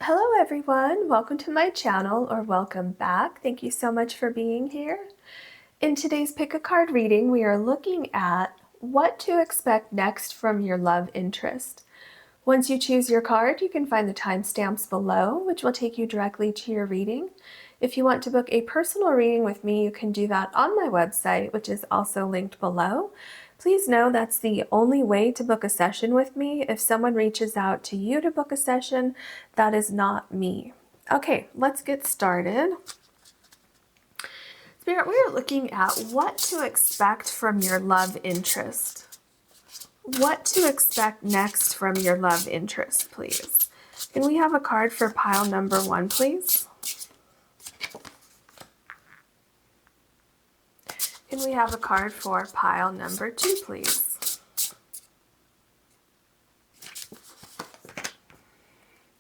Hello everyone, welcome to my channel, or welcome back. Thank you so much for being here. In today's pick a card reading, we are looking at what to expect next from your love interest. Once you choose your card, you can find the timestamps below, which will take you directly to your reading. If you want to book a personal reading with me, you can do that on my website, which is also linked below. Please know that's the only way to book a session with me. If someone reaches out to you to book a session, that is not me. Okay, let's get started. Spirit, we are looking at what to expect from your love interest. What to expect next from your love interest, please. Can we have a card for pile number 1, please? Can we have a card for pile number 2, please?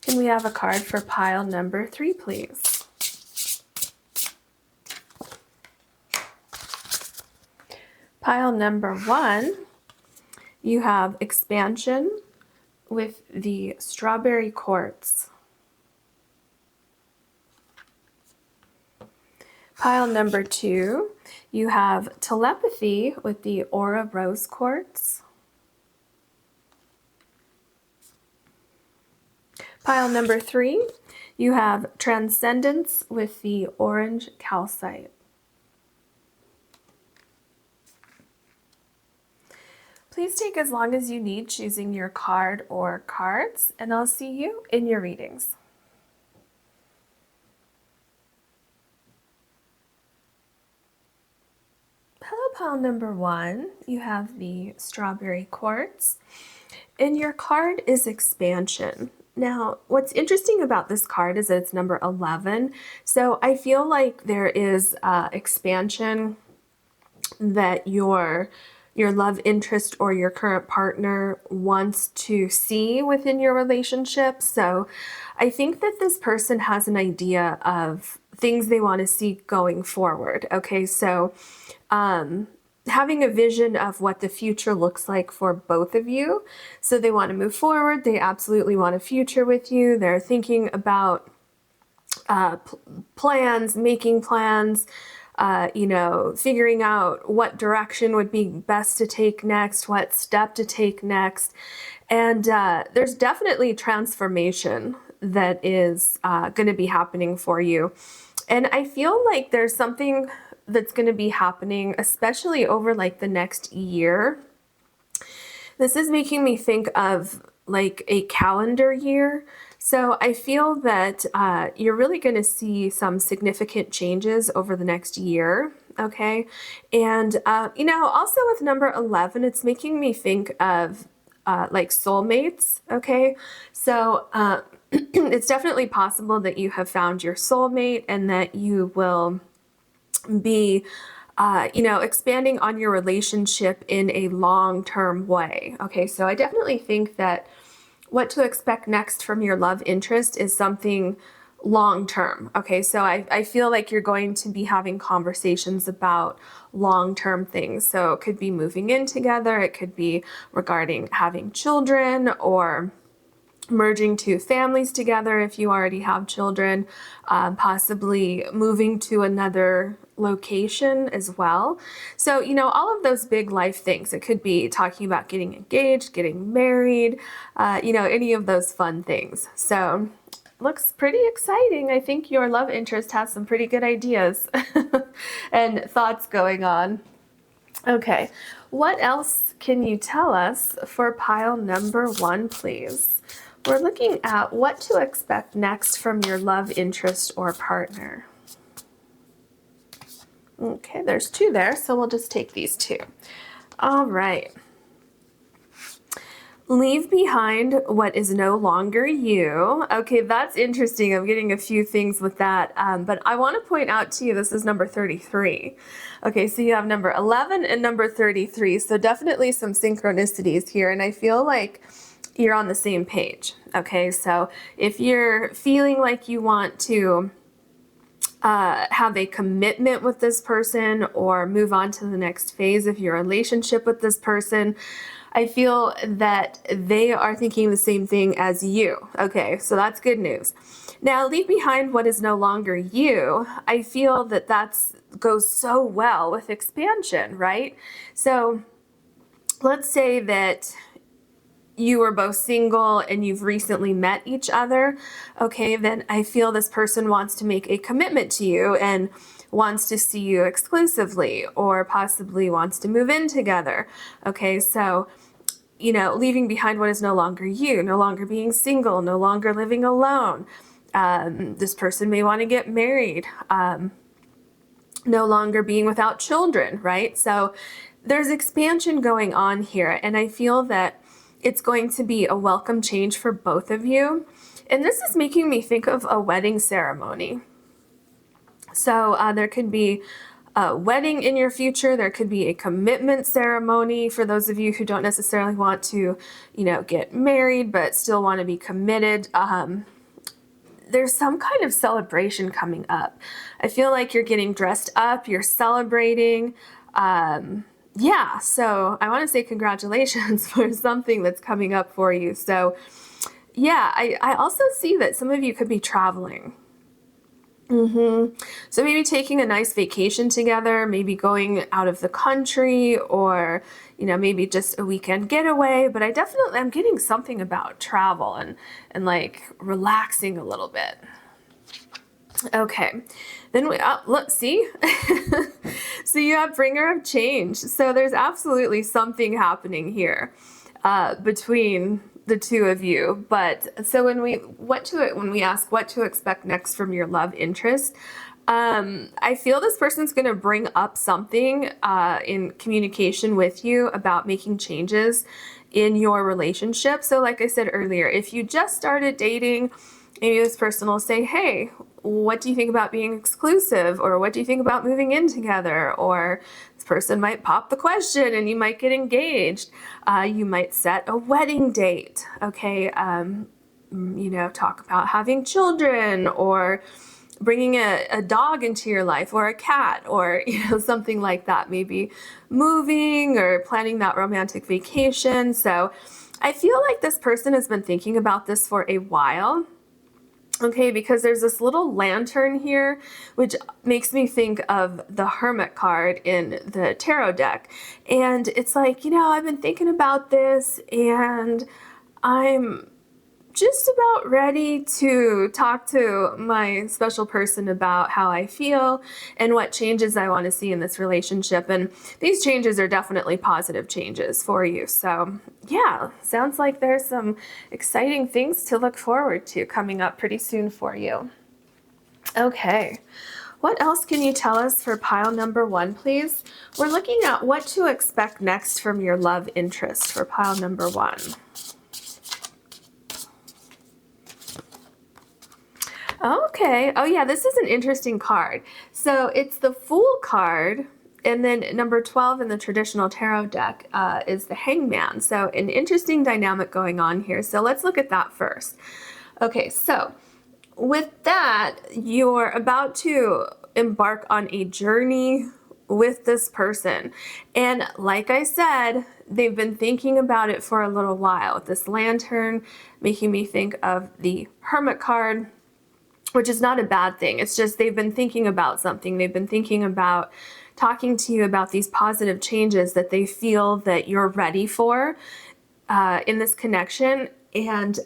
Can we have a card for pile number 3, please? Pile number 1, you have expansion with the strawberry quartz. Pile number 2, you have telepathy with the aura rose quartz. Pile number 3, you have transcendence with the orange calcite. Please take as long as you need choosing your card or cards, and I'll see you in your readings. Hello, pile number 1. You have the strawberry quartz, and your card is expansion. Now, what's interesting about this card is that it's number 11, so I feel like there is expansion that your love interest or your current partner wants to see within your relationship. So I think that this person has an idea of things they want to see going forward. Okay, so having a vision of what the future looks like for both of you. So they want to move forward. They absolutely want a future with you. They're thinking about plans, making plans, figuring out what direction would be best to take next, what step to take next. And there's definitely transformation that is going to be happening for you. And I feel like there's something that's going to be happening, especially over like the next year. This is making me think of like a calendar year. So I feel that you're really going to see some significant changes over the next year, okay? And, also with number 11, it's making me think of like soulmates, okay? So it's definitely possible that you have found your soulmate and that you will be expanding on your relationship in a long-term way, okay? So I definitely think that what to expect next from your love interest is something long-term. Okay, so I feel like you're going to be having conversations about long-term things. So it could be moving in together. It could be regarding having children or merging two families together if you already have children, possibly moving to another location as well. So, all of those big life things. It could be talking about getting engaged, getting married, any of those fun things. So, looks pretty exciting. I think your love interest has some pretty good ideas and thoughts going on. Okay, what else can you tell us for pile number 1, please? We're looking at what to expect next from your love interest or partner. Okay, there's 2 there, so we'll just take these 2. All right. Leave behind what is no longer you. Okay, that's interesting. I'm getting a few things with that, but I want to point out to you, this is number 33. Okay, so you have number 11 and number 33, so definitely some synchronicities here, and I feel like you're on the same page. Okay, so if you're feeling like you want to have a commitment with this person or move on to the next phase of your relationship with this person, I feel that they are thinking the same thing as you. Okay, so that's good news. Now, leave behind what is no longer you. I feel that goes so well with expansion, right? So let's say that you are both single and you've recently met each other. Okay, then I feel this person wants to make a commitment to you and wants to see you exclusively, or possibly wants to move in together. Okay, so leaving behind what is no longer you, no longer being single, no longer living alone. This person may want to get married, no longer being without children, right? So there's expansion going on here, and I feel that it's going to be a welcome change for both of you. And this is making me think of a wedding ceremony. So there could be a wedding in your future. There could be a commitment ceremony for those of you who don't necessarily want to, get married, but still want to be committed. There's some kind of celebration coming up. I feel like you're getting dressed up, you're celebrating. Yeah, so I want to say congratulations for something that's coming up for you. So yeah, I also see that some of you could be traveling. So maybe taking a nice vacation together, maybe going out of the country, or maybe just a weekend getaway. But I'm getting something about travel and like relaxing a little bit. Okay, then let's see. So you have bringer of change. So there's absolutely something happening here between the two of you. But so when we ask what to expect next from your love interest, I feel this person's going to bring up something in communication with you about making changes in your relationship. So like I said earlier, if you just started dating, maybe this person will say, hey, what do you think about being exclusive? Or what do you think about moving in together? Or this person might pop the question and you might get engaged. You might set a wedding date, okay? Talk about having children, or bringing a dog into your life, or a cat, or something like that. Maybe moving or planning that romantic vacation. So I feel like this person has been thinking about this for a while. Okay, because there's this little lantern here, which makes me think of the Hermit card in the tarot deck. And it's like, I've been thinking about this, and I'm just about ready to talk to my special person about how I feel and what changes I want to see in this relationship. And these changes are definitely positive changes for you. So yeah, sounds like there's some exciting things to look forward to coming up pretty soon for you. Okay. What else can you tell us for pile number 1, please? We're looking at what to expect next from your love interest for pile number 1. Okay. Oh yeah, this is an interesting card. So it's the Fool card, and then number 12 in the traditional tarot deck is the Hangman. So an interesting dynamic going on here. So let's look at that first. Okay, so with that, you're about to embark on a journey with this person. And like I said, they've been thinking about it for a little while. This lantern making me think of the Hermit card, which is not a bad thing. It's just they've been thinking about something. They've been thinking about talking to you about these positive changes that they feel that you're ready for in this connection. And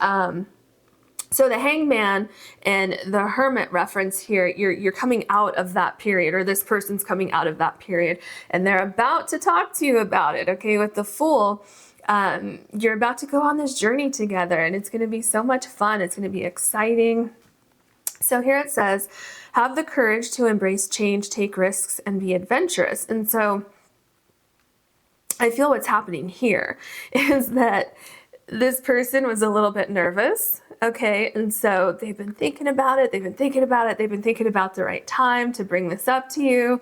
so the Hangman and the Hermit reference here, you're coming out of that period, or this person's coming out of that period, and they're about to talk to you about it. Okay, with the Fool, you're about to go on this journey together, and it's going to be so much fun. It's going to be exciting. So here it says, have the courage to embrace change, take risks, and be adventurous. And so I feel what's happening here is that this person was a little bit nervous, okay? And so they've been thinking about it, they've been thinking about it, they've been thinking about the right time to bring this up to you.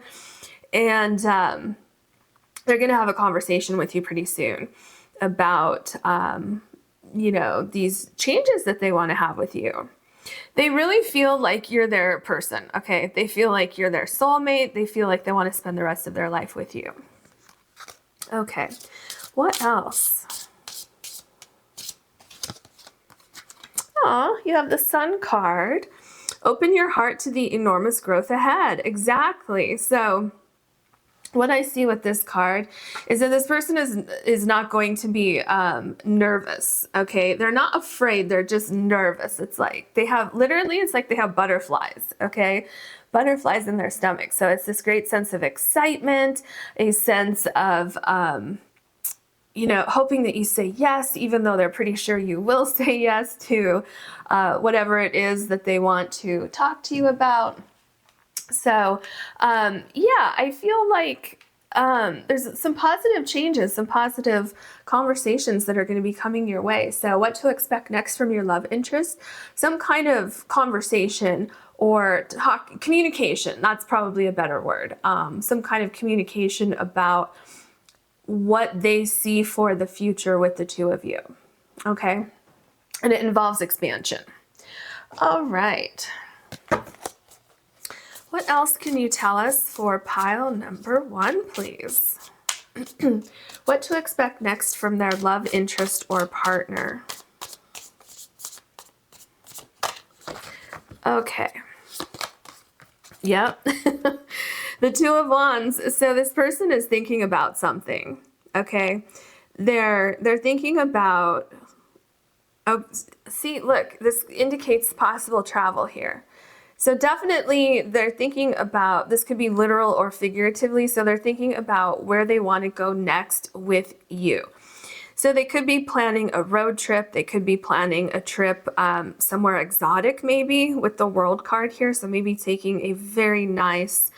And they're gonna have a conversation with you pretty soon about, these changes that they wanna have with you. They really feel like you're their person, okay? They feel like you're their soulmate. They feel like they want to spend the rest of their life with you. Okay, What else? Oh, you have the Sun card. Open your heart to the enormous growth ahead. Exactly. So what I see with this card is that this person is not going to be nervous, okay? They're not afraid, they're just nervous. It's like they have, literally, it's like they have butterflies, okay? Butterflies in their stomach. So it's this great sense of excitement, a sense of, you know, hoping that you say yes, even though they're pretty sure you will say yes to whatever it is that they want to talk to you about. So, yeah, I feel like there's some positive changes, some positive conversations that are going to be coming your way. So what to expect next from your love interest? Some kind of conversation or communication. That's probably a better word. Some kind of communication about what they see for the future with the two of you. Okay. And it involves expansion. All right. What else can you tell us for pile number 1, please? What to expect next from their love interest or partner? Okay. Yep. The Two of Wands. So this person is thinking about something. Okay. They're thinking about, oh, see, look, this indicates possible travel here. So definitely they're thinking about, this could be literal or figuratively, so they're thinking about where they want to go next with you. So they could be planning a road trip, they could be planning a trip somewhere exotic maybe with the World card here, so maybe taking a very nice,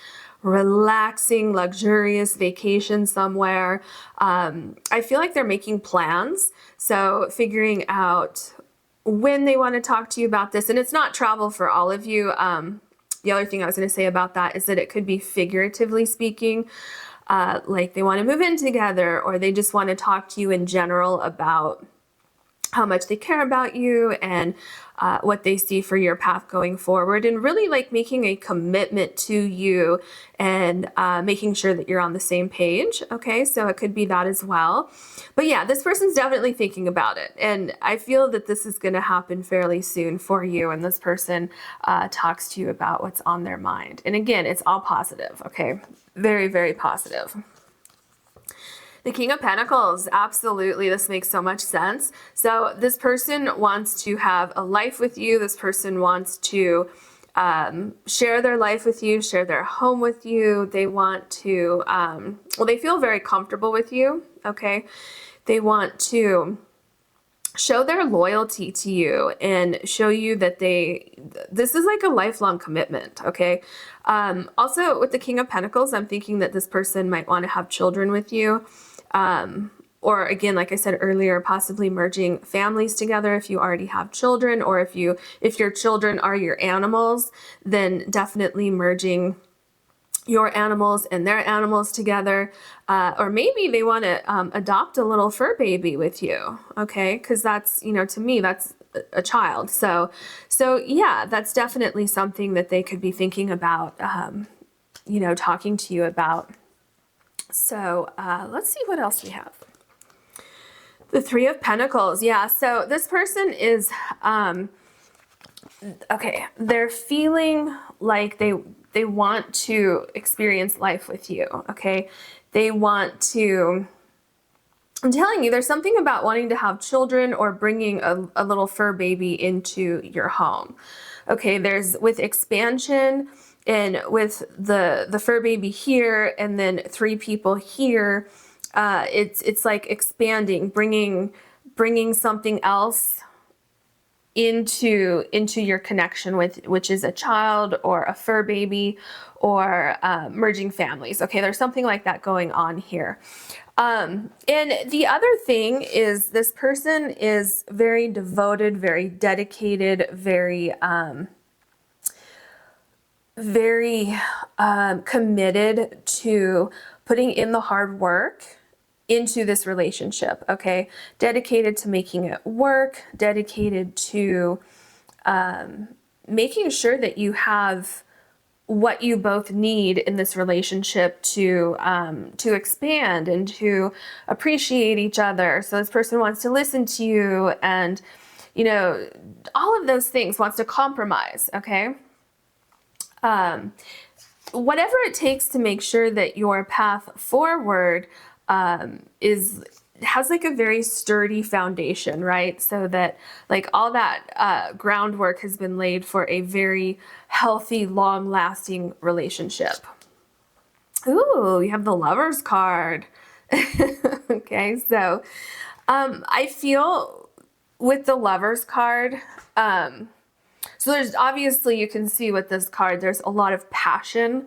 relaxing, luxurious vacation somewhere. I feel like they're making plans, so figuring out when they want to talk to you about this. And it's not travel for all of you. The other thing I was going to say about that is that it could be figuratively speaking, like they want to move in together, or they just want to talk to you in general about how much they care about you and what they see for your path going forward, and really like making a commitment to you and making sure that you're on the same page. Okay, so it could be that as well. But yeah, this person's definitely thinking about it, and I feel that this is going to happen fairly soon for you, and this person talks to you about what's on their mind. And again, it's all positive, okay? Very, very positive. The King of Pentacles, absolutely, this makes so much sense. So this person wants to have a life with you. This person wants to share their life with you, share their home with you. They want to, well, they feel very comfortable with you, okay? They want to show their loyalty to you and show you that this is like a lifelong commitment, okay? Also, with the King of Pentacles, I'm thinking that this person might want to have children with you. Or again, like I said earlier, possibly merging families together if you already have children, or if your children are your animals, then definitely merging your animals and their animals together. Or maybe they want to adopt a little fur baby with you, okay? Because that's, you know, to me, that's a child. So yeah, that's definitely something that they could be thinking about, you know, talking to you about. So let's see what else we have. The Three of Pentacles. Yeah, so this person is, okay, they're feeling like they want to experience life with you, okay? They want to, I'm telling you, there's something about wanting to have children or bringing a little fur baby into your home. Okay, there's with expansion, and with the fur baby here, and then 3 people here, it's like expanding, bringing something else into your connection with, which is a child or a fur baby, or merging families. Okay, there's something like that going on here. And the other thing is this person is very devoted, very dedicated, very committed to putting in the hard work into this relationship, okay? Dedicated to making it work, dedicated to making sure that you have what you both need in this relationship to expand and to appreciate each other. So this person wants to listen to you, and all of those things, wants to compromise. Okay. Whatever it takes to make sure that your path forward has like a very sturdy foundation, right? So that like all that groundwork has been laid for a very healthy, long-lasting relationship. Ooh, you have the Lovers card. Okay, so I feel with the Lovers card, so there's obviously, you can see with this card, there's a lot of passion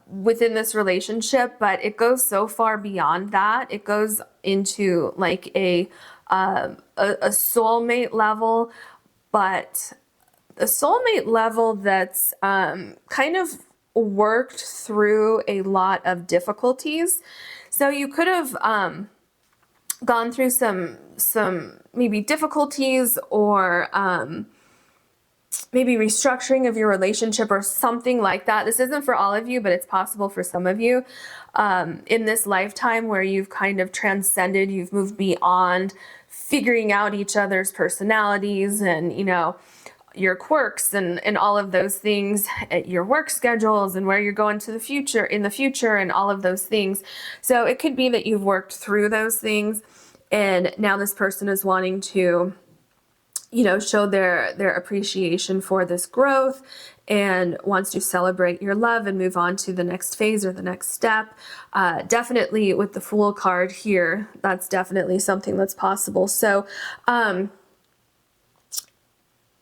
within this relationship, but it goes so far beyond that. It goes into like a soulmate level, but a soulmate level that's kind of worked through a lot of difficulties. So you could have gone through some maybe difficulties, or maybe restructuring of your relationship or something like that. This isn't for all of you, but it's possible for some of you in this lifetime, where you've kind of transcended, you've moved beyond figuring out each other's personalities and, your quirks and all of those things, at your work schedules and where you're going to in the future and all of those things. So it could be that you've worked through those things, and now this person is wanting to show their appreciation for this growth and wants to celebrate your love and move on to the next phase or the next step. Definitely with the Fool card here, that's definitely something that's possible. So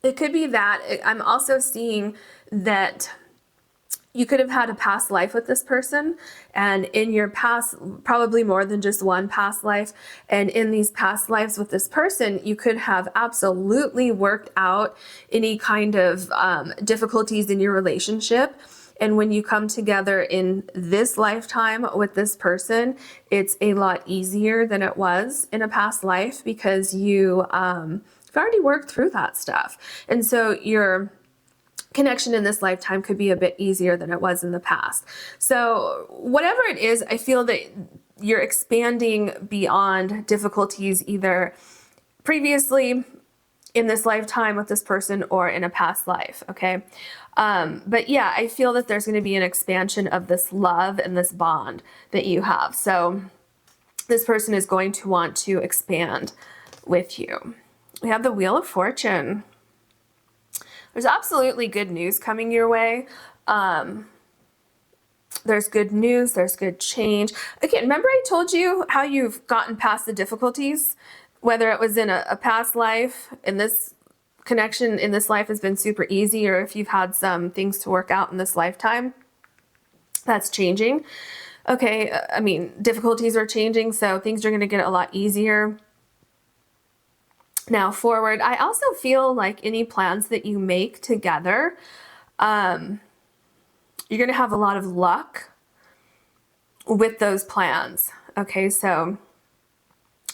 it could be that. I'm also seeing that you could have had a past life with this person, and in your past, probably more than just one past life, and in these past lives with this person, you could have absolutely worked out any kind of difficulties in your relationship. And when you come together in this lifetime with this person, it's a lot easier than it was in a past life, because you've already worked through that stuff. And so your connection in this lifetime could be a bit easier than it was in the past. So whatever it is, I feel that you're expanding beyond difficulties, either previously in this lifetime with this person or in a past life. Okay. But yeah, I feel that there's going to be an expansion of this love and this bond that you have. So this person is going to want to expand with you. We have the Wheel of Fortune. There's absolutely good news coming your way. There's good news, there's good change. Again, remember I told you how you've gotten past the difficulties, whether it was in a past life, in this connection in this life has been super easy, or if you've had some things to work out in this lifetime, that's changing. Okay, I mean, difficulties are changing, so things are going to get a lot easier now forward. I also feel like any plans that you make together, you're going to have a lot of luck with those plans. Okay, so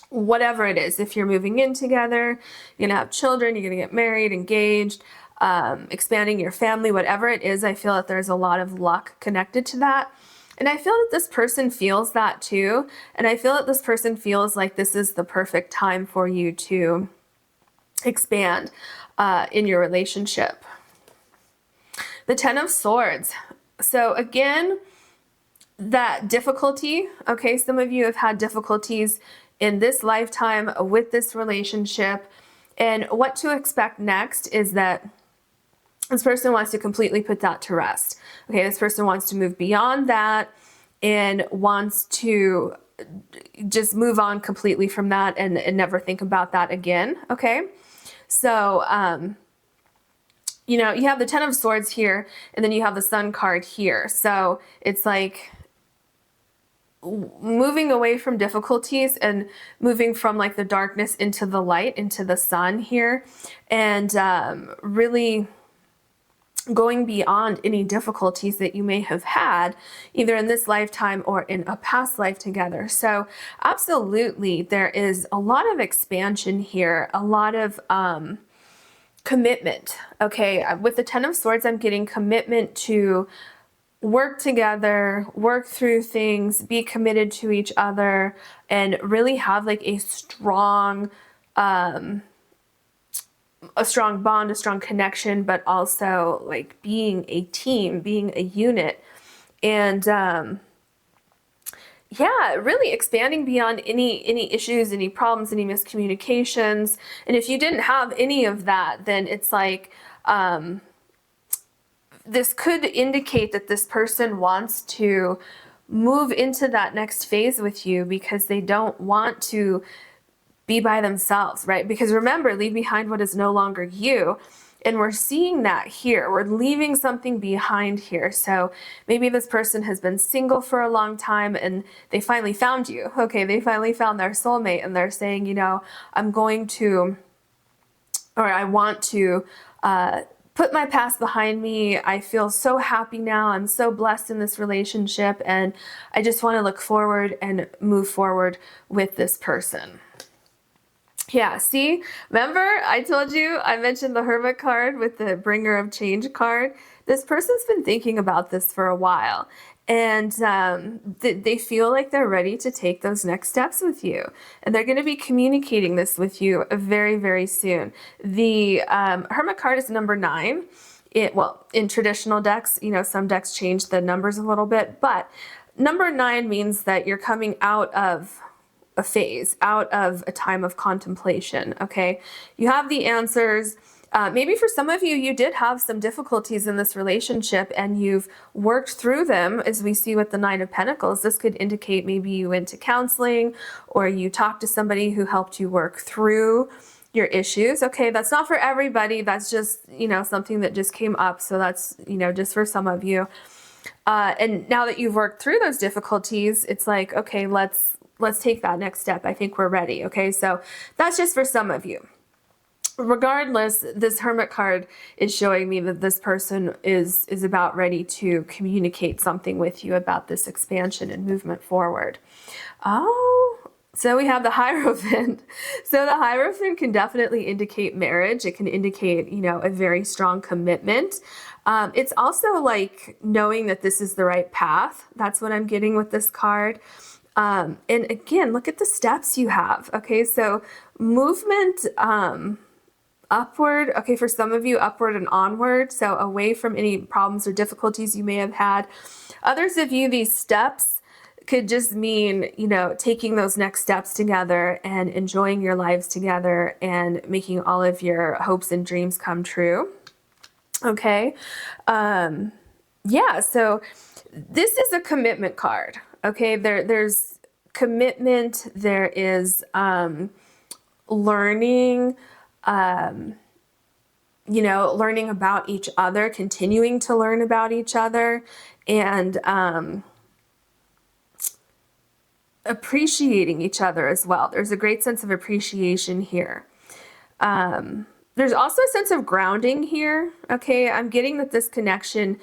whatever it is, if you're moving in together, you're going to have children, you're going to get married, engaged, expanding your family, whatever it is, I feel that there's a lot of luck connected to that. And I feel that this person feels that too. And I feel that this person feels like this is the perfect time for you to expand in your relationship. The Ten of Swords. So again, that difficulty, okay, some of you have had difficulties in this lifetime with this relationship, and what to expect next is that this person wants to completely put that to rest. Okay, this person wants to move beyond that and wants to just move on completely from that and never think about that again. Okay, so you know, you have the Ten of Swords here, and then you have the Sun card here. So it's like moving away from difficulties and moving from like the darkness into the light, into the sun here, and really going beyond any difficulties that you may have had either in this lifetime or in a past life together. So absolutely, there is a lot of expansion here, a lot of commitment. Okay, with the Ten of Swords, I'm getting commitment to work together, work through things, be committed to each other, and really have like a strong bond, a strong connection, but also like being a team, being a unit. And yeah, really expanding beyond any issues, any problems, any miscommunications. And if you didn't have any of that, then it's like this could indicate that this person wants to move into that next phase with you because they don't want to be by themselves, right? Because remember, leave behind what is no longer you. And we're seeing that here. We're leaving something behind here. So maybe this person has been single for a long time and they finally found you. Okay, they finally found their soulmate and they're saying, you know, I want to put my past behind me. I feel so happy now. I'm so blessed in this relationship and I just want to look forward and move forward with this person. Yeah, see, remember I told you, I mentioned the Hermit card with the Bringer of Change card. This person's been thinking about this for a while and they feel like they're ready to take those next steps with you. And they're going to be communicating this with you very, very soon. The Hermit card is number 9. Well, in traditional decks, you know, some decks change the numbers a little bit, but number 9 means that you're coming out of a phase, out of a time of contemplation, okay? You have the answers. Maybe for some of you, you did have some difficulties in this relationship and you've worked through them, as we see with the Nine of Pentacles. This could indicate maybe you went to counseling or you talked to somebody who helped you work through your issues. Okay, that's not for everybody. That's just, you know, something that just came up. So that's, you know, just for some of you. And now that you've worked through those difficulties, it's like, okay, let's take that next step. I think we're ready. Okay, so that's just for some of you. Regardless, this Hermit card is showing me that this person is about ready to communicate something with you about this expansion and movement forward. Oh, so we have the Hierophant. So the Hierophant can definitely indicate marriage. It can indicate, you know, a very strong commitment. It's also like knowing that this is the right path. That's what I'm getting with this card. And again, look at the steps you have. Okay, so movement upward. Okay, for some of you, upward and onward. So away from any problems or difficulties you may have had. Others of you, these steps could just mean, you know, taking those next steps together and enjoying your lives together and making all of your hopes and dreams come true. Okay. Yeah, so this is a commitment card. Okay, there's commitment, there is learning, you know, learning about each other, continuing to learn about each other, and appreciating each other as well. There's a great sense of appreciation here. There's also a sense of grounding here. Okay, I'm getting that this connection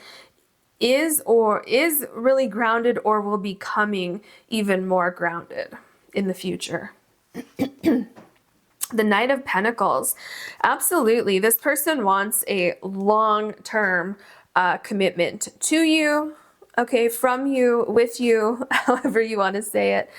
is really grounded or will be becoming even more grounded in the future. The Knight of Pentacles. Absolutely. This person wants a long-term commitment to you, okay, from you, with you, however you want to say it.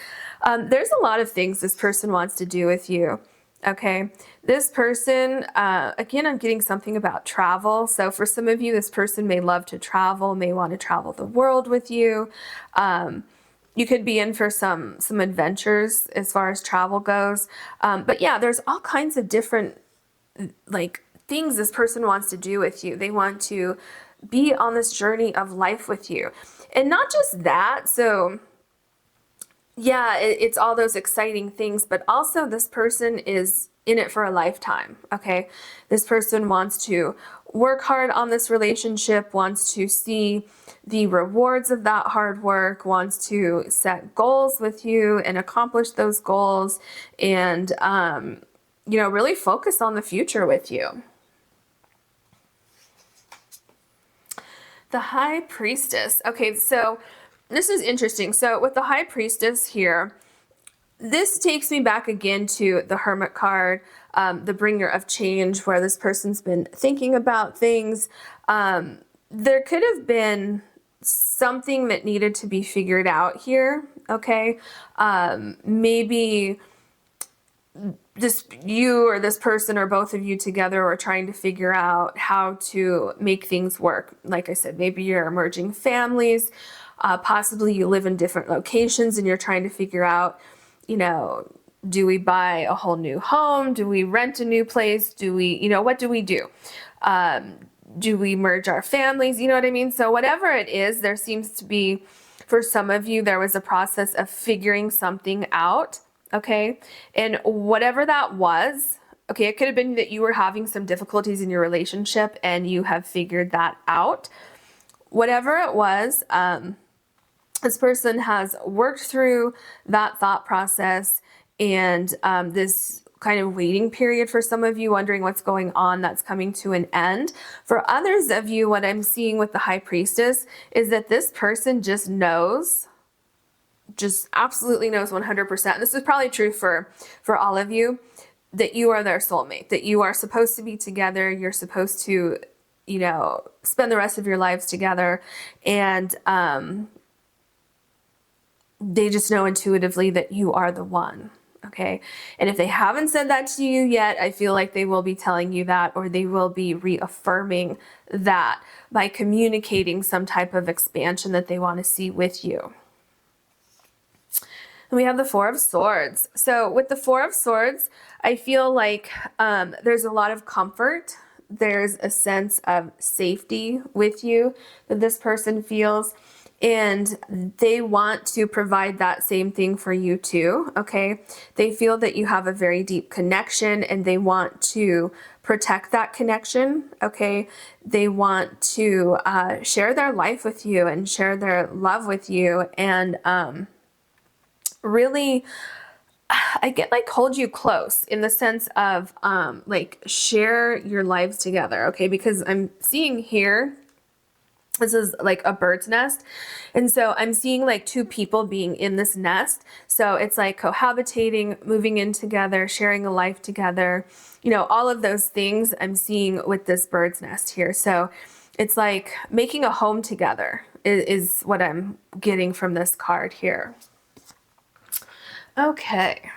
There's a lot of things this person wants to do with you. Okay, this person, again, I'm getting something about travel. So for some of you, this person may love to travel, may want to travel the world with you. You could be in for some adventures as far as travel goes. But yeah, there's all kinds of different like things this person wants to do with you. They want to be on this journey of life with you. And not just that, so yeah, it's all those exciting things, but also this person is in it for a lifetime, okay? This person wants to work hard on this relationship, wants to see the rewards of that hard work, wants to set goals with you and accomplish those goals and, you know, really focus on the future with you. The High Priestess. Okay, so this is interesting. So with the High Priestess here, This takes me back again to the Hermit card, the bringer of change, where this person's been thinking about things. There could have been something that needed to be figured out here, okay? Maybe just you or this person or both of you together are trying to figure out how to make things work. Like I said, maybe you're merging families, possibly you live in different locations and you're trying to figure out, you know, do we buy a whole new home? Do we rent a new place? Do we, you know, what do we do? Do we merge our families? You know what I mean? So whatever it is, there seems to be, for some of you, there was a process of figuring something out, okay? And whatever that was, okay, it could have been that you were having some difficulties in your relationship and you have figured that out. Whatever it was, this person has worked through that thought process, and this kind of waiting period for some of you, wondering what's going on, that's coming to an end. For others of you, what I'm seeing with the High Priestess is that this person just knows, just absolutely knows 100%. This is probably true for all of you, that you are their soulmate, that you are supposed to be together, you're supposed to, you know, spend the rest of your lives together, and they just know intuitively that you are the one, okay? And if they haven't said that to you yet, I feel like they will be telling you that, or they will be reaffirming that by communicating some type of expansion that they want to see with you. And we have the Four of Swords. So with the Four of Swords, I feel like there's a lot of comfort. There's a sense of safety with you that this person feels. And they want to provide that same thing for you too, okay? They feel that you have a very deep connection and they want to protect that connection, okay? They want to share their life with you and share their love with you, and really, I get like hold you close in the sense of like share your lives together, okay? Because I'm seeing here, this is like a bird's nest. And so I'm seeing like two people being in this nest. So it's like cohabitating, moving in together, sharing a life together, you know, all of those things I'm seeing with this bird's nest here. So it's like making a home together is what I'm getting from this card here. Okay.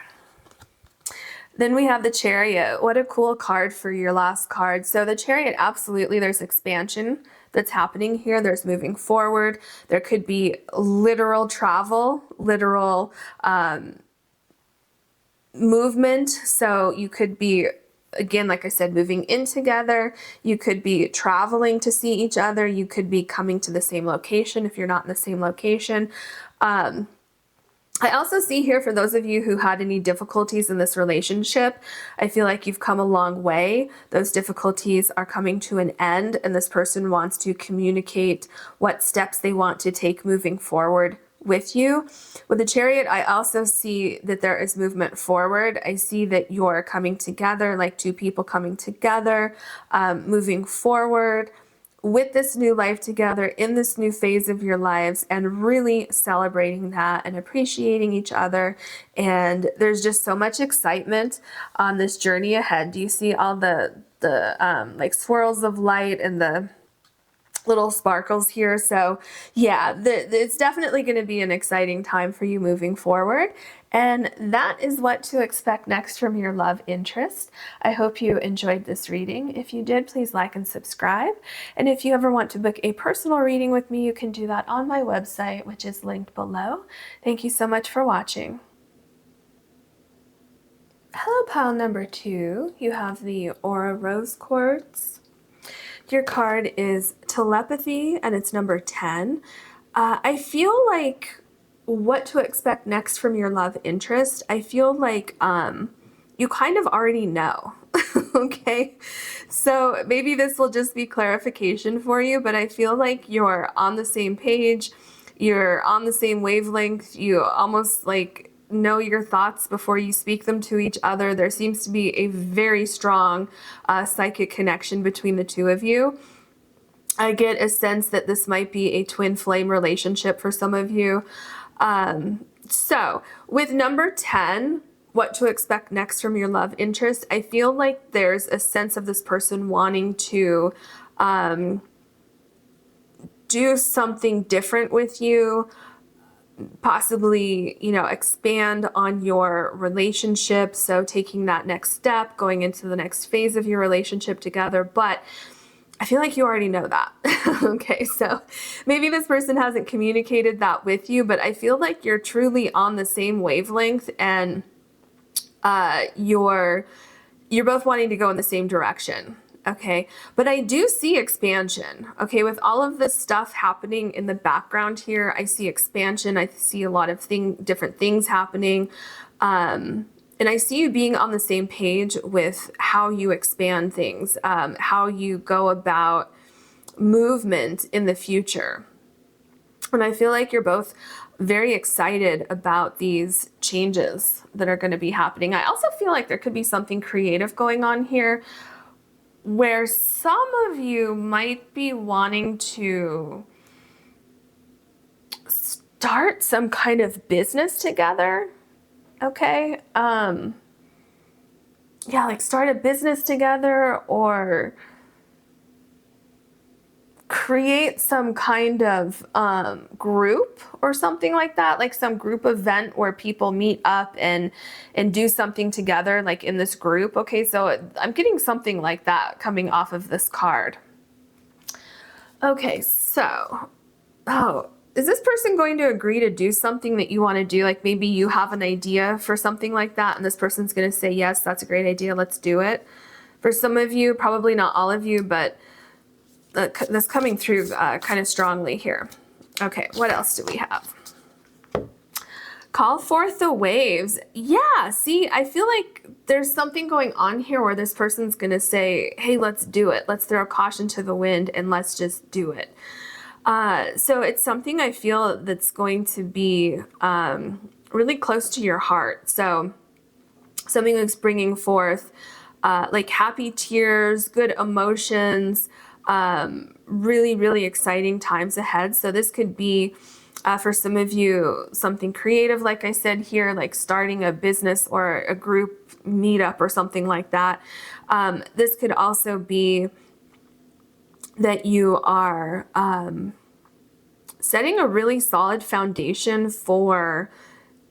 Then we have the Chariot. What a cool card for your last card. So the Chariot, absolutely, there's expansion that's happening here. There's moving forward. There could be literal travel, literal movement. So you could be, again, like I said, moving in together. You could be traveling to see each other. You could be coming to the same location if you're not in the same location. I also see here, for those of you who had any difficulties in this relationship, I feel like you've come a long way. Those difficulties are coming to an end, and this person wants to communicate what steps they want to take moving forward with you. With the Chariot, I also see that there is movement forward. I see that you're coming together, like two people coming together, moving forward with this new life together in this new phase of your lives, and really celebrating that and appreciating each other. And there's just so much excitement on this journey ahead. Do you see all the like swirls of light and the little sparkles here? So yeah, it's definitely going to be an exciting time for you moving forward. And that is what to expect next from your love interest. I hope you enjoyed this reading. If you did, please like and subscribe. And if you ever want to book a personal reading with me, you can do that on my website, which is linked below. Thank you so much for watching. Hello, pile number 2. You have the Aura Rose Quartz. Your card is Telepathy, and it's number 10. I feel like what to expect next from your love interest, I feel like you kind of already know, okay? So maybe this will just be clarification for you, but I feel like you're on the same page, you're on the same wavelength, you almost like know your thoughts before you speak them to each other. There seems to be a very strong psychic connection between the two of you. I get a sense that this might be a twin flame relationship for some of you. So with number 10, what to expect next from your love interest, I feel like there's a sense of this person wanting to do something different with you, possibly, you know, expand on your relationship. So taking that next step, going into the next phase of your relationship together. But I feel like you already know that. Okay, so maybe this person hasn't communicated that with you, but I feel like you're truly on the same wavelength, and you're both wanting to go in the same direction. Okay, but I do see expansion. Okay, with all of this stuff happening in the background here, I see expansion. I see a lot of different things happening. And I see you being on the same page with how you expand things, how you go about movement in the future. And I feel like you're both very excited about these changes that are going to be happening. I also feel like there could be something creative going on here, where some of you might be wanting to start some kind of business together. Okay. Yeah, like start a business together, or create some kind of group or something like that, like some group event where people meet up and do something together, like in this group. Okay, so I'm getting something like that coming off of this card. Okay, so, oh, is this person going to agree to do something that you want to do? Like maybe you have an idea for something like that, and this person's going to say, yes, that's a great idea, let's do it. For some of you, probably not all of you, but that's coming through kind of strongly here. Okay, what else do we have? Call forth the waves. Yeah, see, I feel like there's something going on here where this person's going to say, hey, let's do it. Let's throw caution to the wind and let's just do it. So it's something I feel that's going to be really close to your heart. So something that's bringing forth like happy tears, good emotions, really, really exciting times ahead. So this could be, for some of you, something creative, like I said here, like starting a business or a group meetup or something like that. This could also be that you are setting a really solid foundation for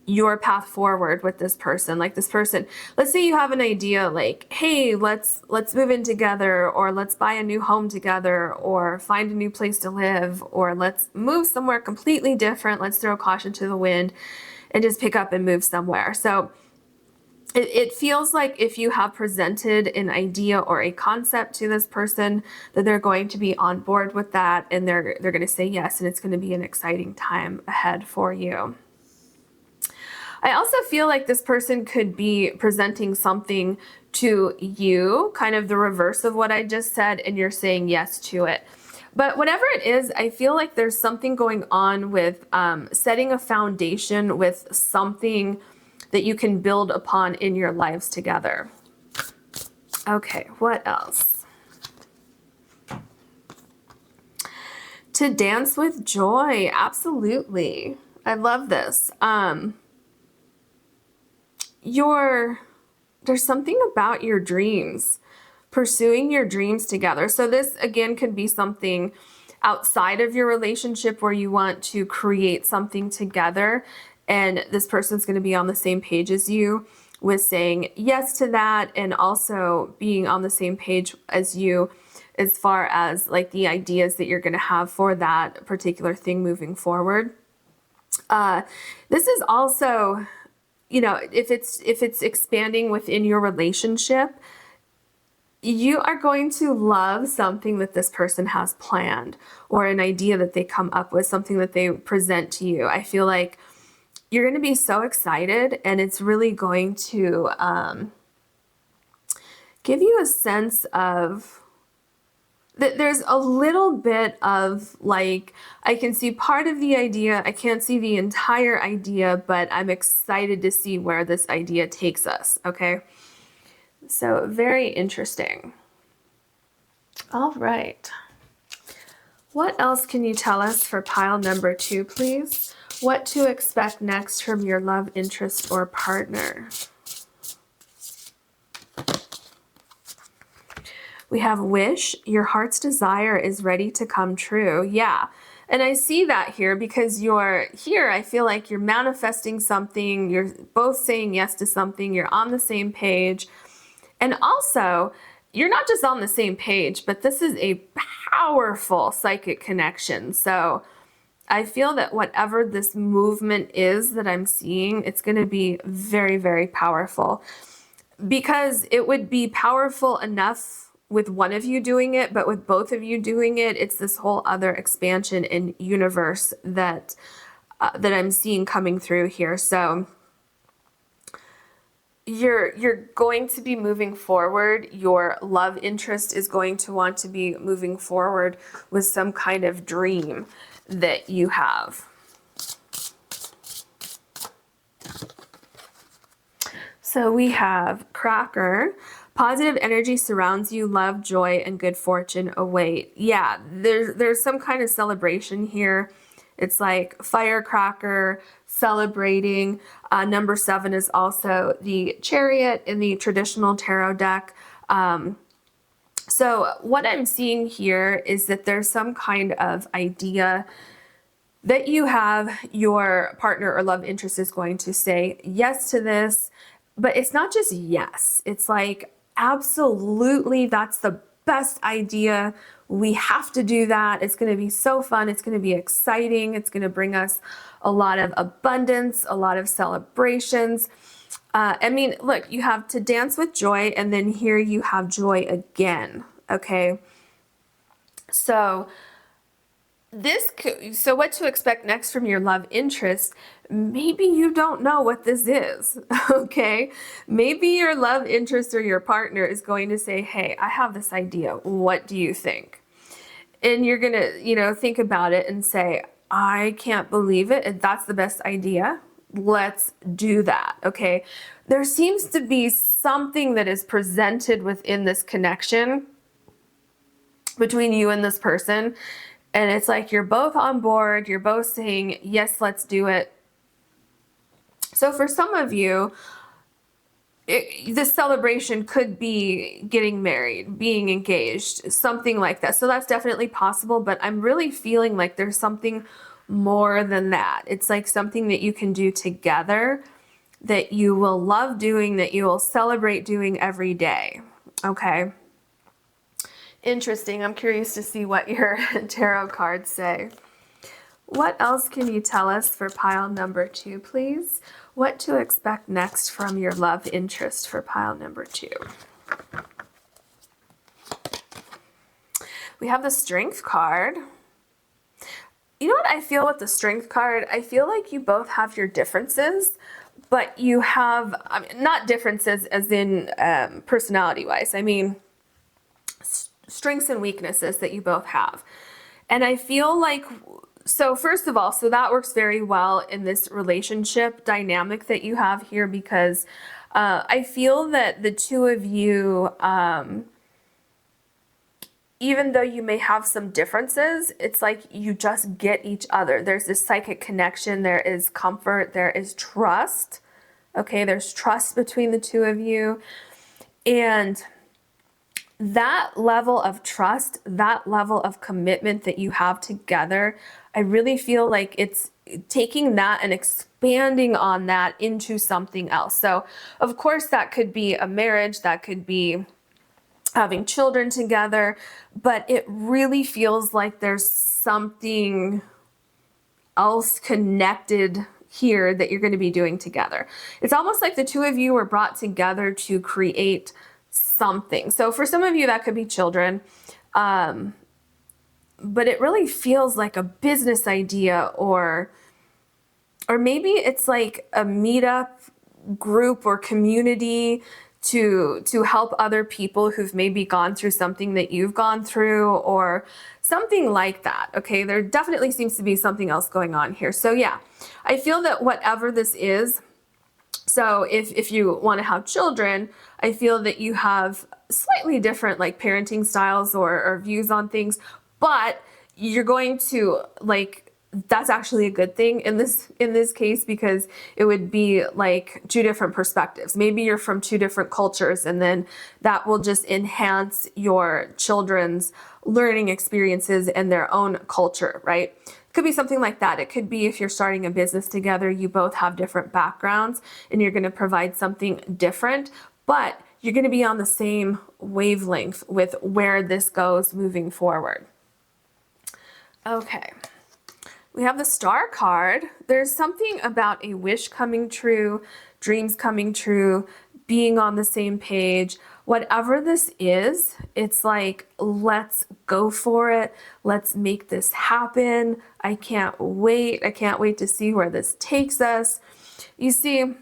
your path forward with this person. Like this person, let's say you have an idea like, hey, let's move in together, or let's buy a new home together, or find a new place to live, or let's move somewhere completely different. Let's throw caution to the wind and just pick up and move somewhere. So it feels like if you have presented an idea or a concept to this person, that they're going to be on board with that, and they're going to say yes, and it's going to be an exciting time ahead for you. I also feel like this person could be presenting something to you, kind of the reverse of what I just said, and you're saying yes to it. But whatever it is, I feel like there's something going on with setting a foundation with something that you can build upon in your lives together. Okay, what else? To dance with joy, absolutely. I love this. There's something about your dreams, pursuing your dreams together. So this again could be something outside of your relationship where you want to create something together, and this person's going to be on the same page as you with saying yes to that, and also being on the same page as you as far as like the ideas that you're going to have for that particular thing moving forward. This is also, you know, if it's expanding within your relationship, you are going to love something that this person has planned, or an idea that they come up with, something that they present to you. I feel like you're going to be so excited, and it's really going to give you a sense of that there's a little bit of like, I can see part of the idea, I can't see the entire idea, but I'm excited to see where this idea takes us, okay? So very interesting. All right. What else can you tell us for pile number 2, please? What to expect next from your love interest or partner. We have wish. Your heart's desire is ready to come true. Yeah. And I see that here because you're here. I feel like you're manifesting something. You're both saying yes to something. You're on the same page. And also, you're not just on the same page, but this is a powerful psychic connection. So I feel that whatever this movement is that I'm seeing, it's going to be very, very powerful, because it would be powerful enough with one of you doing it, but with both of you doing it, it's this whole other expansion in universe that I'm seeing coming through here. So you're going to be moving forward. Your love interest is going to want to be moving forward with some kind of dream that you have. So we have Cracker. Positive energy surrounds you, love, joy, and good fortune await. Yeah, there's some kind of celebration here. It's like firecracker, celebrating. Number 7 is also the Chariot in the traditional tarot deck. So what I'm seeing here is that there's some kind of idea that you have, your partner or love interest is going to say yes to this, but it's not just yes. It's like, absolutely, that's the best idea. We have to do that. It's going to be so fun. It's going to be exciting. It's going to bring us a lot of abundance, a lot of celebrations. I mean, look, you have to dance with joy, and then here you have joy again. Okay. So what to expect next from your love interest? Maybe you don't know what this is, okay? Maybe your love interest or your partner is going to say, hey, I have this idea. What do you think? And you're going to, think about it and say, I can't believe it. And that's the best idea. Let's do that, okay? There seems to be something that is presented within this connection between you and this person. And it's like you're both on board. You're both saying, yes, let's do it. So for some of you, this celebration could be getting married, being engaged, something like that. So that's definitely possible, but I'm really feeling like there's something more than that. It's like something that you can do together, that you will love doing, that you will celebrate doing every day. Okay. Interesting. I'm curious to see what your tarot cards say. What else can you tell us for pile number 2, please? What to expect next from your love interest for pile number 2. We have the Strength card. You know what I feel with the Strength card? I feel like you both have your differences, but you have, not differences as in personality-wise. I mean, strengths and weaknesses that you both have. And I feel like, so first of all, so that works very well in this relationship dynamic that you have here, because I feel that the two of you, even though you may have some differences, it's like you just get each other. There's this psychic connection. There is comfort. There is trust. Okay, there's trust between the two of you. And that level of trust, that level of commitment that you have together, I really feel like it's taking that and expanding on that into something else. So, of course, that could be a marriage, that could be having children together, but it really feels like there's something else connected here that you're going to be doing together. It's almost like the two of you were brought together to create something. So for some of you, that could be children, but it really feels like a business idea, or maybe it's like a meetup group or community to help other people who've maybe gone through something that you've gone through, or something like that. Okay, there definitely seems to be something else going on here. So yeah, I feel that whatever this is, so if you want to have children, I feel that you have slightly different like parenting styles or views on things, but you're going to like that's actually a good thing in this case, because it would be like two different perspectives. Maybe you're from two different cultures, and then that will just enhance your children's learning experiences and their own culture, right? It could be something like that. It could be if you're starting a business together, you both have different backgrounds and you're going to provide something different, but you're going to be on the same wavelength with where this goes moving forward. Okay. We have the Star card. There's something about a wish coming true, dreams coming true, being on the same page. Whatever this is, it's like, let's go for it. Let's make this happen. I can't wait. I can't wait to see where this takes us. You see,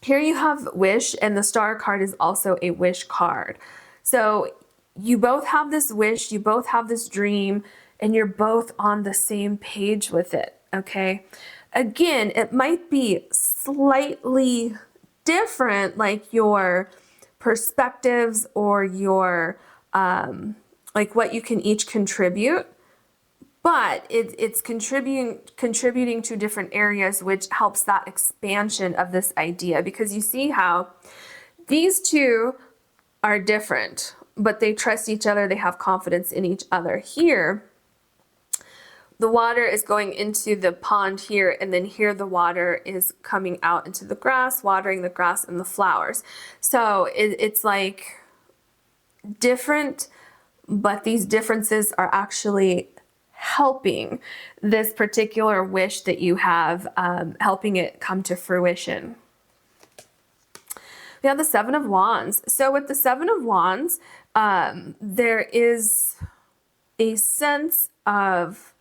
here you have wish, and the Star card is also a wish card. So you both have this wish, you both have this dream, and you're both on the same page with it, okay? Again, it might be slightly different, like your perspectives or your, like what you can each contribute, but it's contributing to different areas, which helps that expansion of this idea, because you see how these two are different, but they trust each other, they have confidence in each other. Here, the water is going into the pond here, and then here the water is coming out into the grass, watering the grass and the flowers. So it's like different, but these differences are actually helping this particular wish that you have, helping it come to fruition. We have the Seven of Wands. So with the Seven of Wands, there is a sense of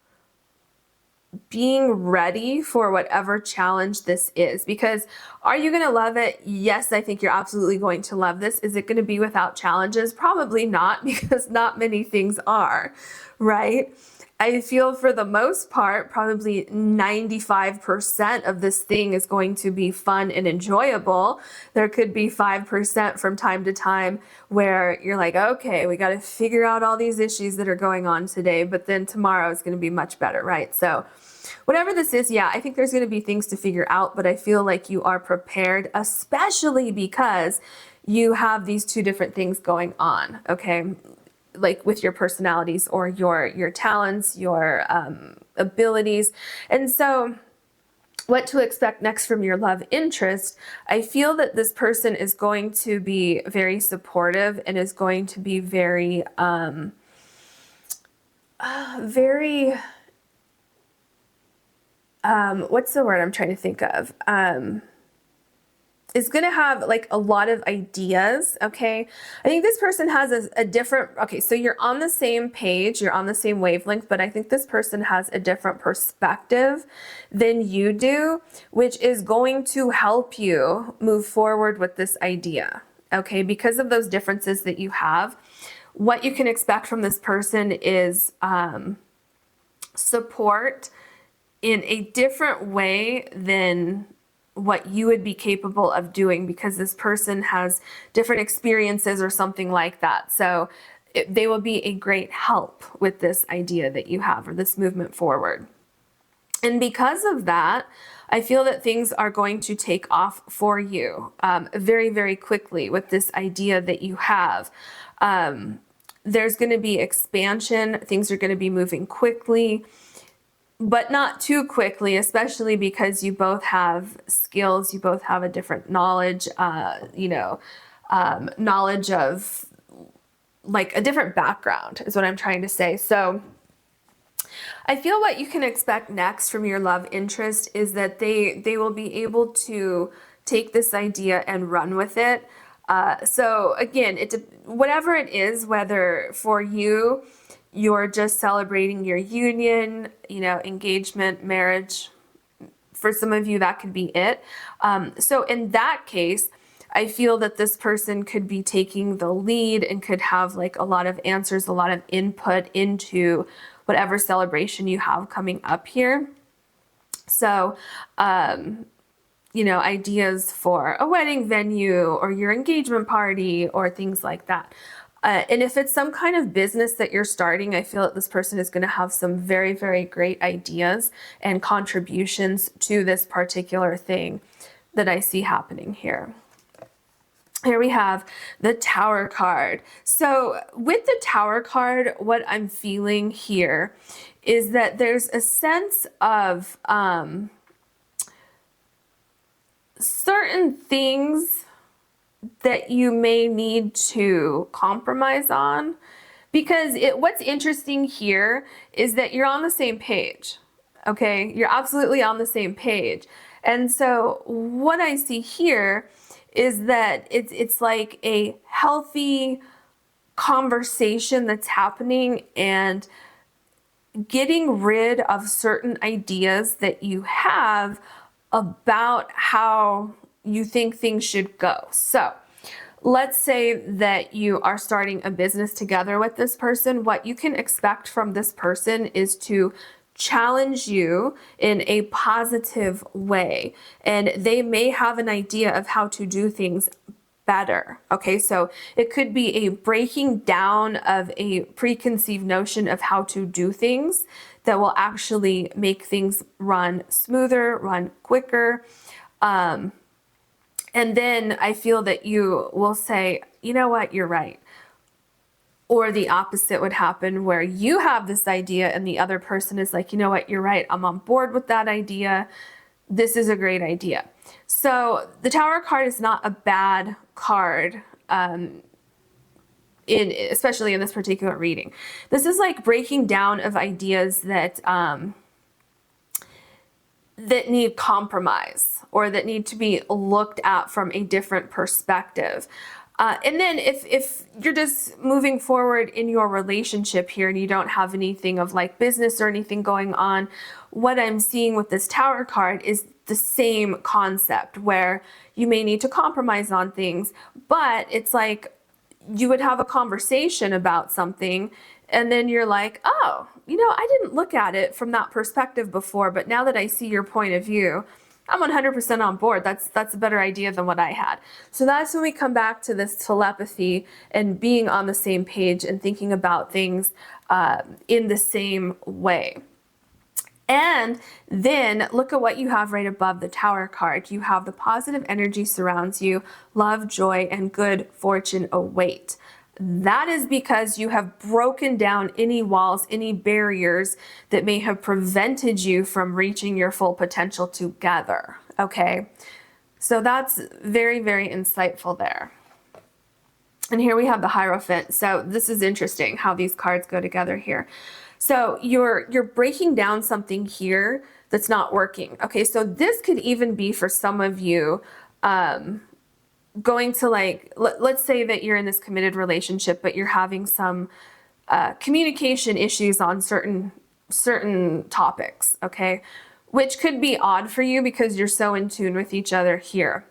being ready for whatever challenge this is. Because are you going to love it? Yes, I think you're absolutely going to love this. Is it going to be without challenges? Probably not, because not many things are, right? I feel for the most part, probably 95% of this thing is going to be fun and enjoyable. There could be 5% from time to time where you're like, okay, we got to figure out all these issues that are going on today, but then tomorrow is going to be much better, right? So whatever this is, yeah, I think there's going to be things to figure out, but I feel like you are prepared, especially because you have these two different things going on, okay? Like with your personalities or your talents, your abilities. And so what to expect next from your love interest, I feel that this person is going to be very supportive and is going to be very, what's the word I'm trying to think of? Is going to have like a lot of ideas, okay? I think this person has a different, okay, so you're on the same page, you're on the same wavelength, but I think this person has a different perspective than you do, which is going to help you move forward with this idea, okay? Because of those differences that you have, what you can expect from this person is support in a different way than what you would be capable of doing, because this person has different experiences or something like that. So they will be a great help with this idea that you have, or this movement forward. And because of that, I feel that things are going to take off for you very, very quickly with this idea that you have. There's going to be expansion. Things are going to be moving quickly, but not too quickly, especially because you both have skills, you both have a different knowledge, knowledge of like a different background is what I'm trying to say. So I feel what you can expect next from your love interest is that they will be able to take this idea and run with it. So again, whatever it is, whether for you, you're just celebrating your union, engagement, marriage. For some of you, that could be it. So in that case, I feel that this person could be taking the lead and could have like a lot of answers, a lot of input into whatever celebration you have coming up here. So, ideas for a wedding venue or your engagement party or things like that. And if it's some kind of business that you're starting, I feel that this person is going to have some very, very great ideas and contributions to this particular thing that I see happening here. Here we have the Tower card. So with the Tower card, what I'm feeling here is that there's a sense of certain things that you may need to compromise on, because what's interesting here is that you're on the same page. Okay, you're absolutely on the same page. And so what I see here is that it's like a healthy conversation that's happening, and getting rid of certain ideas that you have about how you think things should go. So let's say that you are starting a business together with this person. What you can expect from this person is to challenge you in a positive way, and they may have an idea of how to do things better. Okay, so it could be a breaking down of a preconceived notion of how to do things that will actually make things run smoother, run quicker. And then I feel that you will say, you know what, you're right. Or the opposite would happen, where you have this idea and the other person is like, you know what, you're right, I'm on board with that idea. This is a great idea. So the Tower card is not a bad card, especially in this particular reading. This is like breaking down of ideas that that need compromise, or that need to be looked at from a different perspective. And then if you're just moving forward in your relationship here and you don't have anything of like business or anything going on, what I'm seeing with this Tower card is the same concept, where you may need to compromise on things, but it's like you would have a conversation about something and then you're like, oh, you know, I didn't look at it from that perspective before, but now that I see your point of view, I'm 100% on board. That's a better idea than what I had. So that's when we come back to this telepathy and being on the same page and thinking about things in the same way. And then look at what you have right above the Tower card. You have the positive energy surrounds you, love, joy, and good fortune await. That is because you have broken down any walls, any barriers that may have prevented you from reaching your full potential together. Okay, so that's very, very insightful there. And here we have the Hierophant. So this is interesting how these cards go together here. So you're breaking down something here that's not working. Okay, so this could even be for some of you going to, like, let's say that you're in this committed relationship, but you're having some communication issues on certain topics, okay? Which could be odd for you because you're so in tune with each other here.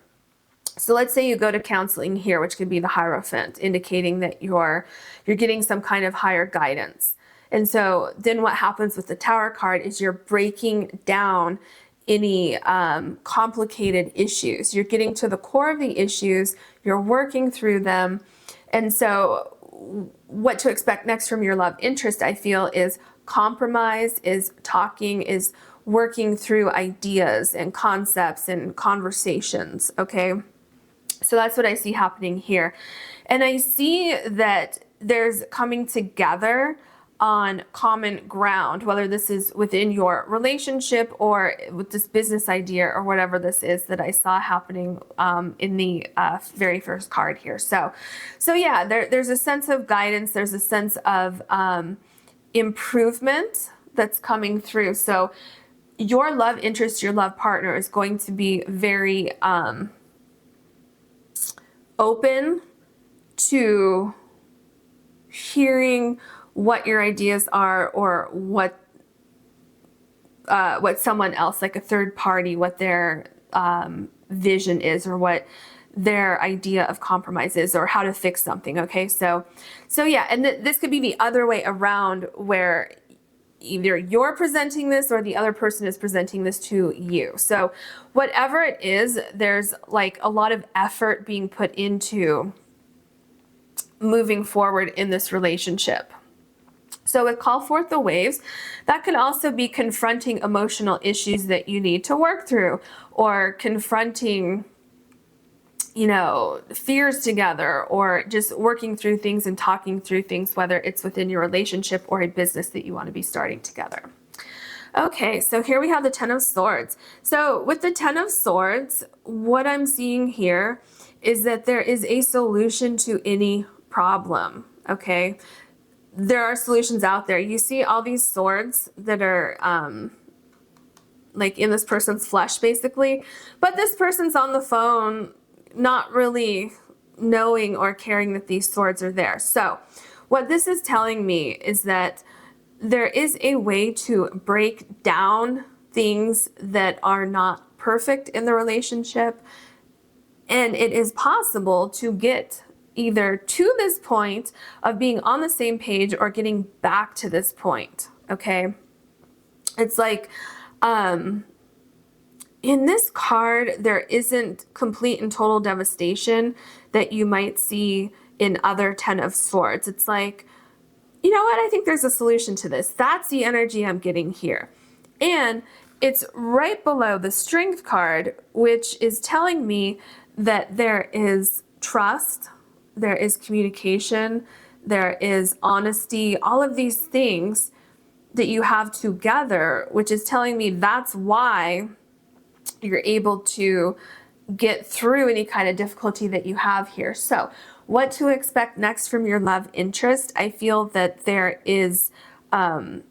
So let's say you go to counseling here, which could be the Hierophant, indicating that you're getting some kind of higher guidance. And so then what happens with the Tower card is you're breaking down any complicated issues. You're getting to the core of the issues, you're working through them. And so what to expect next from your love interest, I feel, is compromise, is talking, is working through ideas and concepts and conversations, okay? So that's what I see happening here. And I see that there's coming together on common ground, whether this is within your relationship or with this business idea or whatever this is that I saw happening in the very first card here. So yeah, there's a sense of guidance. There's a sense of improvement that's coming through. So your love interest, your love partner is going to be very open to hearing what your ideas are, or what someone else, like a third party, what their vision is, or what their idea of compromise is, or how to fix something. Okay, so yeah, and this could be the other way around, where either you're presenting this or the other person is presenting this to you. So whatever it is, there's like a lot of effort being put into moving forward in this relationship. So with call forth the waves, that could also be confronting emotional issues that you need to work through, or confronting, you know, fears together, or just working through things and talking through things, whether it's within your relationship or a business that you want to be starting together. Okay, so here we have the Ten of Swords. So with the Ten of Swords, what I'm seeing here is that there is a solution to any problem, okay? There are solutions out there. You see all these swords that are like in this person's flesh, basically, but this person's on the phone not really knowing or caring that these swords are there. So what this is telling me is that there is a way to break down things that are not perfect in the relationship, and it is possible to get either to this point of being on the same page or getting back to this point, okay? It's like, in this card, there isn't complete and total devastation that you might see in other Ten of Swords. It's like, you know what, I think there's a solution to this. That's the energy I'm getting here. And it's right below the Strength card, which is telling me that there is trust, there is communication, there is honesty, all of these things that you have together, which is telling me that's why you're able to get through any kind of difficulty that you have here. So what to expect next from your love interest? I feel that there is a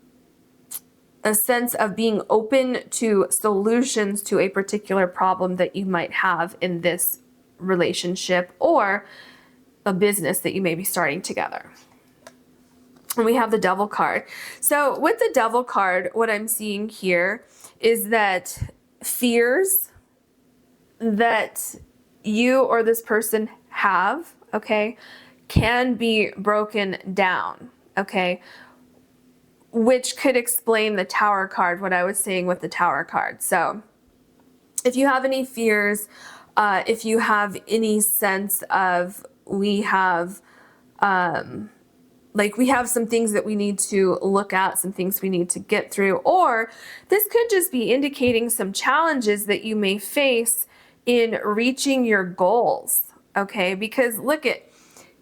sense of being open to solutions to a particular problem that you might have in this relationship or a business that you may be starting together. And we have the Devil card. So with the Devil card, what I'm seeing here is that fears that you or this person have, okay, can be broken down, okay, which could explain the Tower card, what I was saying with the Tower card. So if you have any fears, if you have any sense of we have some things that we need to look at, some things we need to get through, or this could just be indicating some challenges that you may face in reaching your goals, okay? Because look at,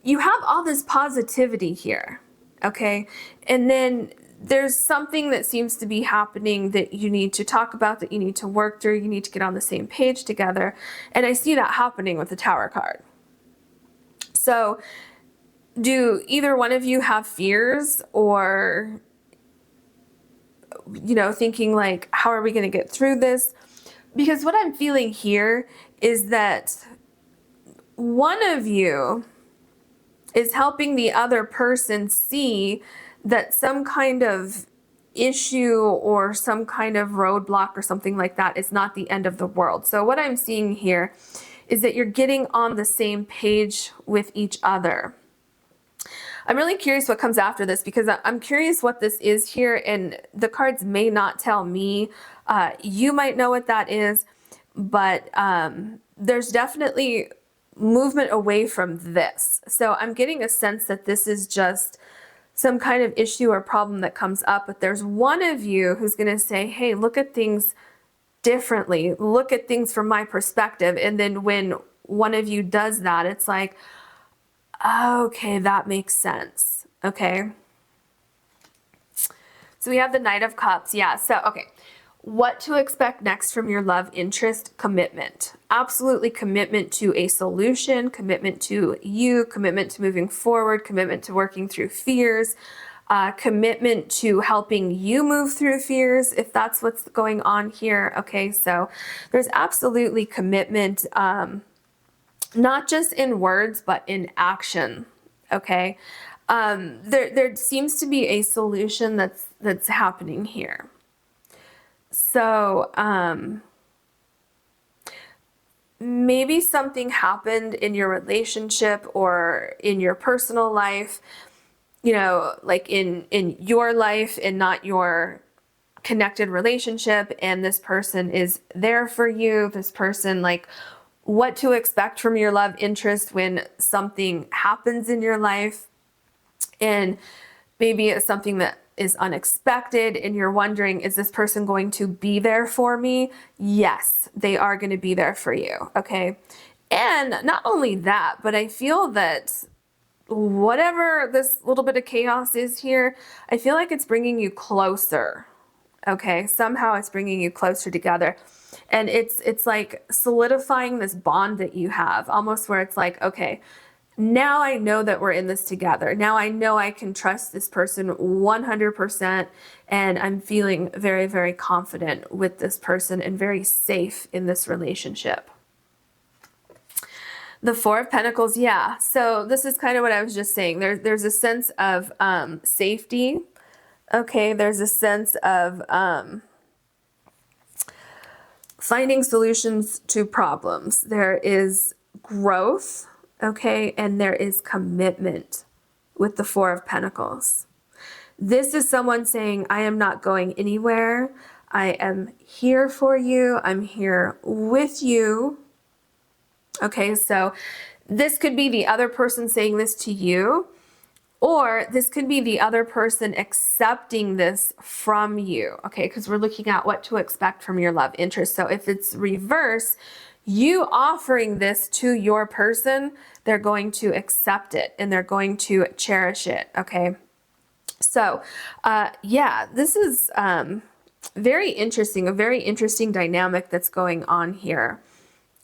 you have all this positivity here, okay? And then there's something that seems to be happening that you need to talk about, that you need to work through, you need to get on the same page together. And I see that happening with the Tower card. So do either one of you have fears, or, you know, thinking like, how are we going to get through this? Because what I'm feeling here is that one of you is helping the other person see that some kind of issue or some kind of roadblock or something like that is not the end of the world. So what I'm seeing here is that you're getting on the same page with each other. I'm really curious what comes after this, because I'm curious what this is here, and the cards may not tell me. You might know what that is, but there's definitely movement away from this. So I'm getting a sense that this is just some kind of issue or problem that comes up, but there's one of you who's going to say, hey, look at things differently, look at things from my perspective. And then when one of you does that, it's like, okay, that makes sense. Okay. So we have the Knight of Cups. Yeah. So, okay. What to expect next from your love interest? Commitment. Absolutely commitment to a solution, commitment to you, commitment to moving forward, commitment to working through fears, commitment to helping you move through fears, if that's what's going on here. Okay. So there's absolutely commitment, not just in words, but in action. Okay. There seems to be a solution that's happening here. So, maybe something happened in your relationship or in your personal life, you know, like in your life and not your connected relationship. And this person is there for you. This person like what to expect from your love interest when something happens in your life. And maybe it's something that is unexpected and you're wondering, is this person going to be there for me? Yes, they are going to be there for you. Okay. And not only that, but I feel that whatever this little bit of chaos is here, I feel like it's bringing you closer. Okay. Somehow it's bringing you closer together. And it's like solidifying this bond that you have, almost where it's like, okay, now I know that we're in this together. Now I know I can trust this person 100%, and I'm feeling very, very confident with this person and very safe in this relationship. The Four of Pentacles, yeah. So this is kind of what I was just saying. There's a sense of safety. Okay, there's a sense of finding solutions to problems. There is growth. Okay, and there is commitment with the Four of Pentacles. This is someone saying, I am not going anywhere. I am here for you. I'm here with you. Okay, so this could be the other person saying this to you, or this could be the other person accepting this from you. Okay, because we're looking at what to expect from your love interest. So if it's reverse, you offering this to your person, they're going to accept it and they're going to cherish it. Okay. So, yeah, this is very interesting, a very interesting dynamic that's going on here.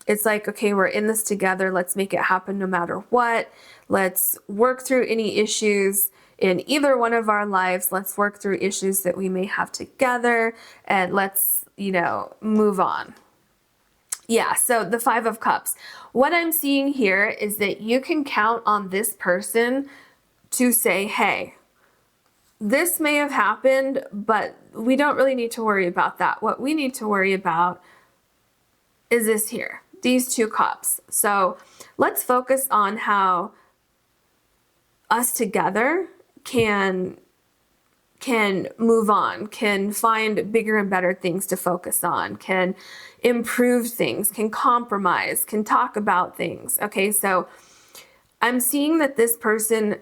It's like, okay, we're in this together. Let's make it happen no matter what. Let's work through any issues in either one of our lives. Let's work through issues that we may have together, and let's, move on. Yeah, so the Five of Cups. What I'm seeing here is that you can count on this person to say, hey, this may have happened, but we don't really need to worry about that. What we need to worry about is this here, these two cups. So let's focus on how us together can move on, can find bigger and better things to focus on, can improve things, can compromise, can talk about things. Okay, so I'm seeing that this person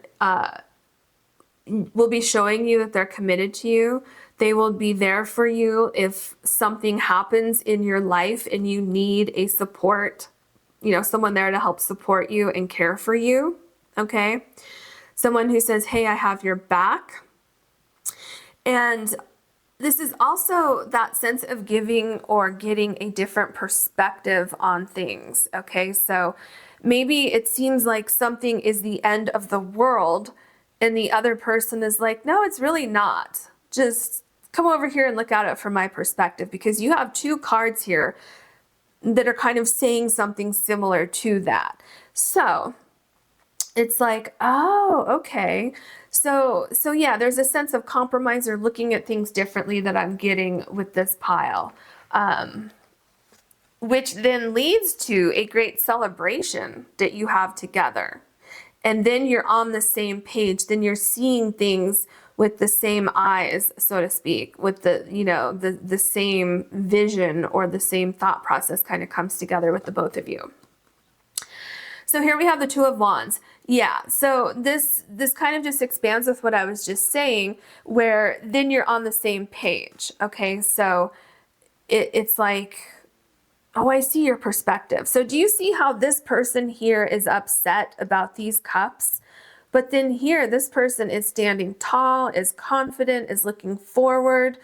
will be showing you that they're committed to you. They will be there for you if something happens in your life and you need a support, someone there to help support you and care for you. Okay, someone who says, hey, I have your back. And this is also that sense of giving or getting a different perspective on things. Okay, so maybe it seems like something is the end of the world and the other person is like, no, it's really not. Just come over here and look at it from my perspective, because you have two cards here that are kind of saying something similar to that. So it's like, oh, okay. So yeah, there's a sense of compromise or looking at things differently that I'm getting with this pile, which then leads to a great celebration that you have together. And then you're on the same page, then you're seeing things with the same eyes, so to speak, with the same vision or the same thought process kind of comes together with the both of you. So here we have the Two of Wands. Yeah, so this kind of just expands with what I was just saying, where then you're on the same page. Okay, so it's like, oh, I see your perspective. So do you see how this person here is upset about these cups? But then here, this person is standing tall, is confident, is looking forward,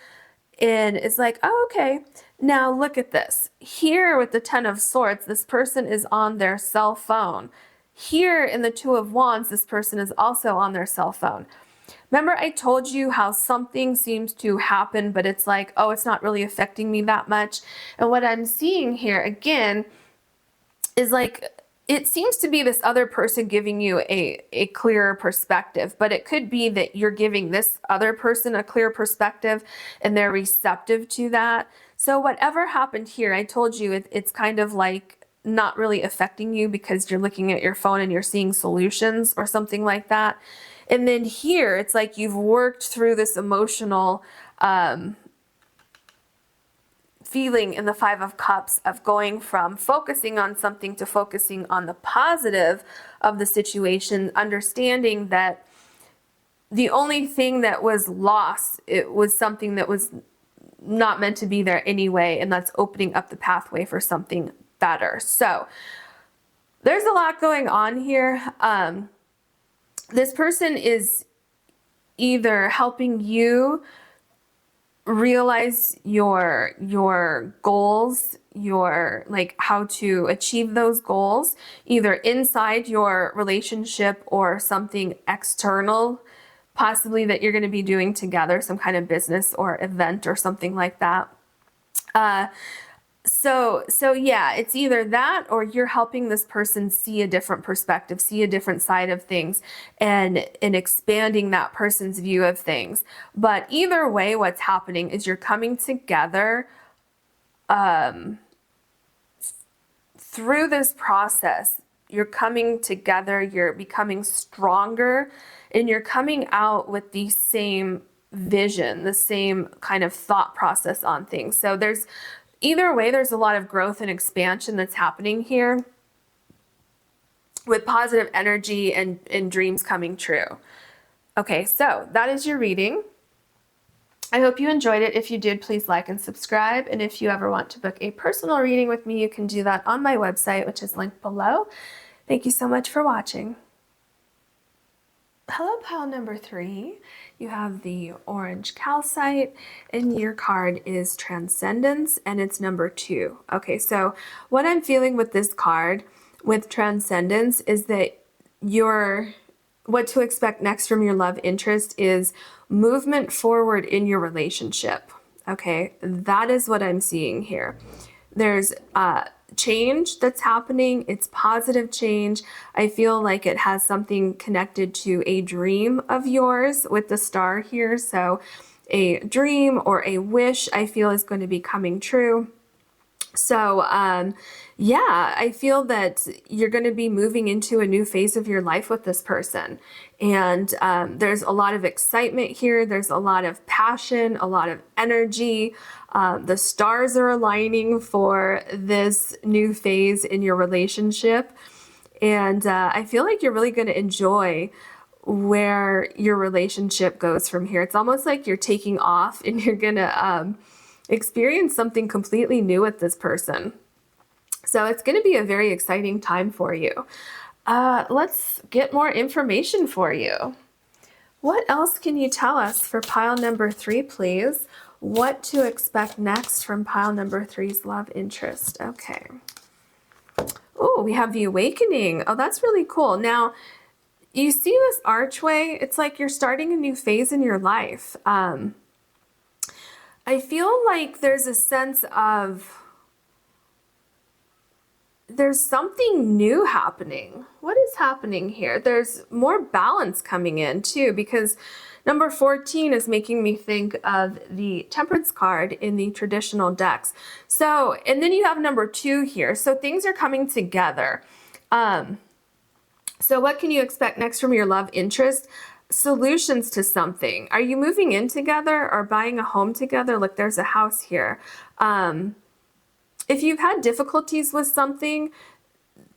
and it's like, oh, okay, now look at this. Here with the Ten of Swords, this person is on their cell phone. Here in the Two of Wands, this person is also on their cell phone. Remember I told you how something seems to happen, but it's like, oh, it's not really affecting me that much. And what I'm seeing here again is like, it seems to be this other person giving you a clearer perspective, but it could be that you're giving this other person a clear perspective and they're receptive to that. So whatever happened here, I told you it's kind of like not really affecting you because you're looking at your phone and you're seeing solutions or something like that. And then here, it's like you've worked through this emotional feeling in the Five of Cups of going from focusing on something to focusing on the positive of the situation, understanding that the only thing that was lost, it was something that was not meant to be there anyway, and that's opening up the pathway for something better. So there's a lot going on here. This person is either helping you realize your goals, your like how to achieve those goals, either inside your relationship or something external, possibly that you're going to be doing together, some kind of business or event or something like that. So yeah, it's either that or you're helping this person see a different perspective, see a different side of things, and expanding that person's view of things. But either way, what's happening is you're coming together through this process. You're coming together, you're becoming stronger, and you're coming out with the same vision, the same kind of thought process on things. So there's either way, there's a lot of growth and expansion that's happening here with positive energy and dreams coming true. Okay, so that is your reading. I hope you enjoyed it. If you did, please like and subscribe. And if you ever want to book a personal reading with me, you can do that on my website, which is linked below. Thank you so much for watching. Hello, pile number 3. You have the orange calcite, and your card is Transcendence, and it's number 2. Okay, so what I'm feeling with this card, with Transcendence, is that what to expect next from your love interest is movement forward in your relationship. Okay, that is what I'm seeing here. There's change that's happening. It's positive change. I feel like it has something connected to a dream of yours with the star here. So a dream or a wish I feel is going to be coming true. So yeah, I feel that you're going to be moving into a new phase of your life with this person. And there's a lot of excitement here. There's a lot of passion, a lot of energy. The stars are aligning for this new phase in your relationship. And I feel like you're really going to enjoy where your relationship goes from here. It's almost like you're taking off and you're going to experience something completely new with this person. So it's going to be a very exciting time for you. Let's get more information for you. What else can you tell us for pile number 3, please? What to expect next from pile number 3's love interest. Okay. Oh, we have the awakening. Oh, that's really cool. Now, you see this archway? It's like you're starting a new phase in your life. I feel like there's a sense of there's something new happening. What is happening here? There's more balance coming in too, because number 14 is making me think of the Temperance card in the traditional decks. So, and then you have number 2 here. So things are coming together. So what can you expect next from your love interest? Solutions to something. Are you moving in together or buying a home together? Look, there's a house here. If you've had difficulties with something,